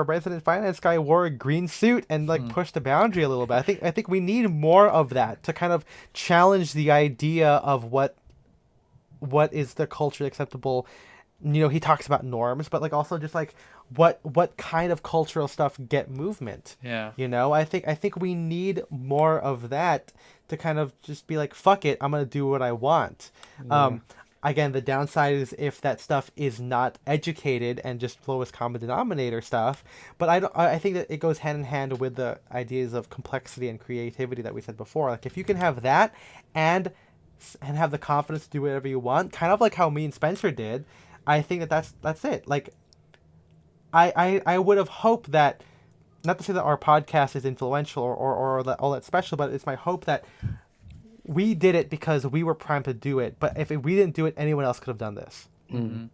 resident finance guy wore a green suit and like pushed the boundary a little bit. I think we need more of that to kind of challenge the idea of what is the culturally acceptable. He talks about norms, but like also just like what kind of cultural stuff get movement. Yeah. I think we need more of that to kind of just be like, fuck it, I'm gonna do what I want. Again, the downside is if that stuff is not educated and just lowest common denominator stuff. But I think that it goes hand in hand with the ideas of complexity and creativity that we said before. Like if you can have that and have the confidence to do whatever you want, kind of like how me and Spencer did, I think that's it. Like I would have hoped that, not to say that our podcast is influential or that all that special, but it's my hope that we did it because we were primed to do it. But if we didn't do it, anyone else could have done this. Mm-hmm.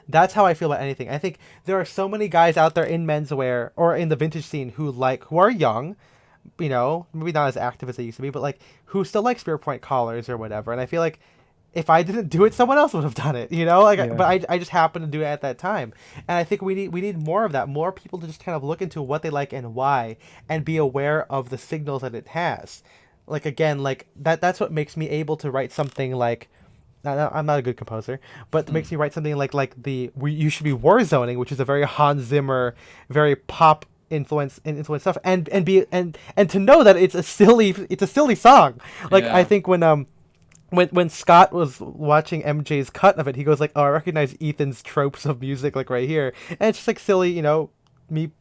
That's how I feel about anything. I think there are so many guys out there in menswear or in the vintage scene who are young, maybe not as active as they used to be, but like who still like spear point collars or whatever. And I feel like if I didn't do it, someone else would have done it, but I just happened to do it at that time. And I think we need more of that, more people to just kind of look into what they like and why, and be aware of the signals that it has. Like, again, like that's what makes me able to write something like, I'm not a good composer, but it makes me write something like You Should Be War Zoning, which is a very Hans Zimmer, very pop influence stuff, and to know that it's a silly song. Like, Yeah. I think when Scott was watching MJ's cut of it, he goes like, "Oh, I recognize Ethan's tropes of music like right here," and it's just like silly, me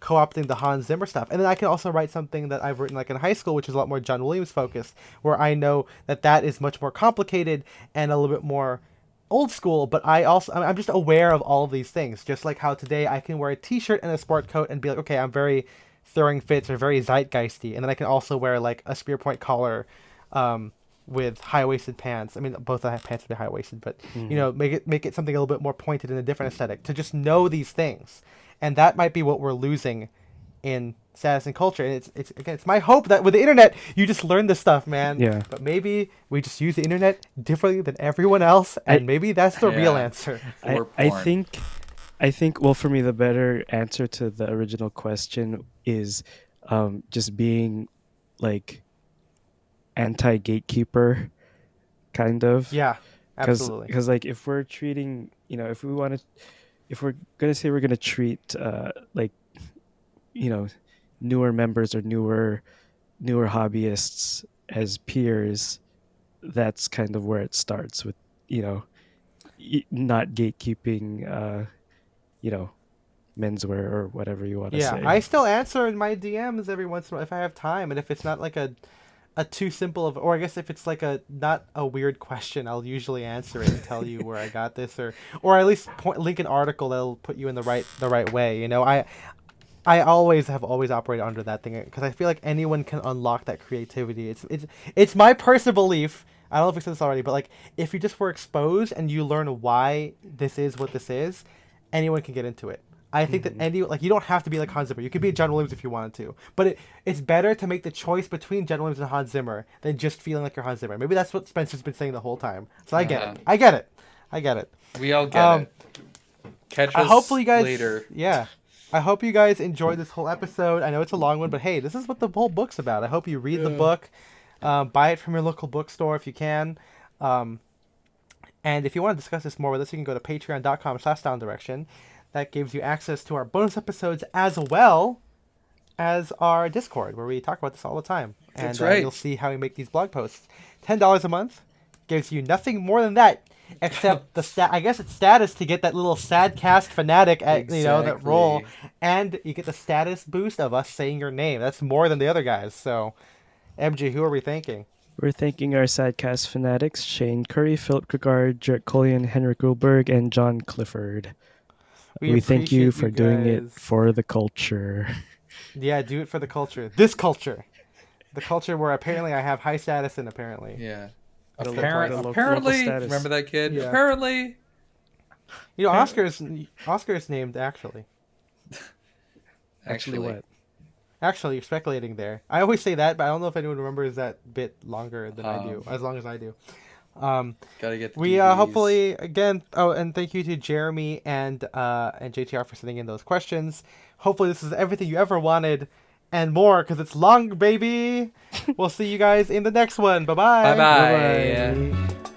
co-opting the Hans Zimmer stuff. And then I can also write something that I've written like in high school, which is a lot more John Williams focused, where I know that is much more complicated and a little bit more old school, but I'm just aware of all of these things. Just like how today I can wear a t-shirt and a sport coat and be like, okay, I'm very throwing fits or very zeitgeisty, and then I can also wear like a spear point collar with high-waisted pants. I mean, both the pants would be high-waisted, but make it something a little bit more pointed in a different aesthetic. To just know these things, and that might be what we're losing in status and culture. And it's my hope that with the internet, you just learn this stuff, man. Yeah. But maybe we just use the internet differently than everyone else, and maybe that's the real answer. I think well, for me, the better answer to the original question is just being like anti-gatekeeper, kind of. Yeah, absolutely. Because like if we're treating, if we're gonna say we're gonna treat newer members or newer hobbyists as peers, that's kind of where it starts with, not gatekeeping, menswear or whatever you want to say. Yeah, I still answer in my DMs every once in a while if I have time, and if it's not like a too simple of, or I guess if it's like not a weird question, I'll usually answer it and tell you where I got this, or at least link an article that'll put you in the right way. I always operated under that thing because I feel like anyone can unlock that creativity. It's my personal belief. I don't know if we said this already, but like if you just were exposed and you learn why this is what this is, anyone can get into it. I think that you don't have to be like Hans Zimmer. You could be John Williams if you wanted to, but it's better to make the choice between John Williams and Hans Zimmer than just feeling like you're Hans Zimmer. Maybe that's what Spencer's been saying the whole time. So I get it. We all get it. Catch us hopefully you guys, later. Yeah. I hope you guys enjoyed this whole episode. I know it's a long one, but hey, this is what the whole book's about. I hope you read the book, buy it from your local bookstore if you can. And if you want to discuss this more with us, you can go to patreon.com/downdirection. That gives you access to our bonus episodes as well as our Discord, where we talk about this all the time. And That's right. You'll see how we make these blog posts. $10 a month gives you nothing more than that, except I guess it's status to get that little SaDcast fanatic at that role, and you get the status boost of us saying your name. That's more than the other guys. So, MG, who are we thanking? We're thanking our SaDcast fanatics: Shane Curry, Philip Kregard, Jarek Collian, Henrik Goldberg, and John Clifford. We thank you for doing it for the culture. Yeah, do it for the culture. This culture. The culture where apparently I have high status in, apparently. Yeah. Apparently, remember that kid? Yeah. Apparently. Oscar's named, actually. Actually what? Actually, you're speculating there. I always say that, but I don't know if anyone remembers that bit longer than I do, as long as I do. Gotta get the We DVDs. hopefully again. Oh, and thank you to Jeremy and JTR for sending in those questions. Hopefully, this is everything you ever wanted and more, because it's long, baby. We'll see you guys in the next one. Bye bye. Bye bye. Bye-bye.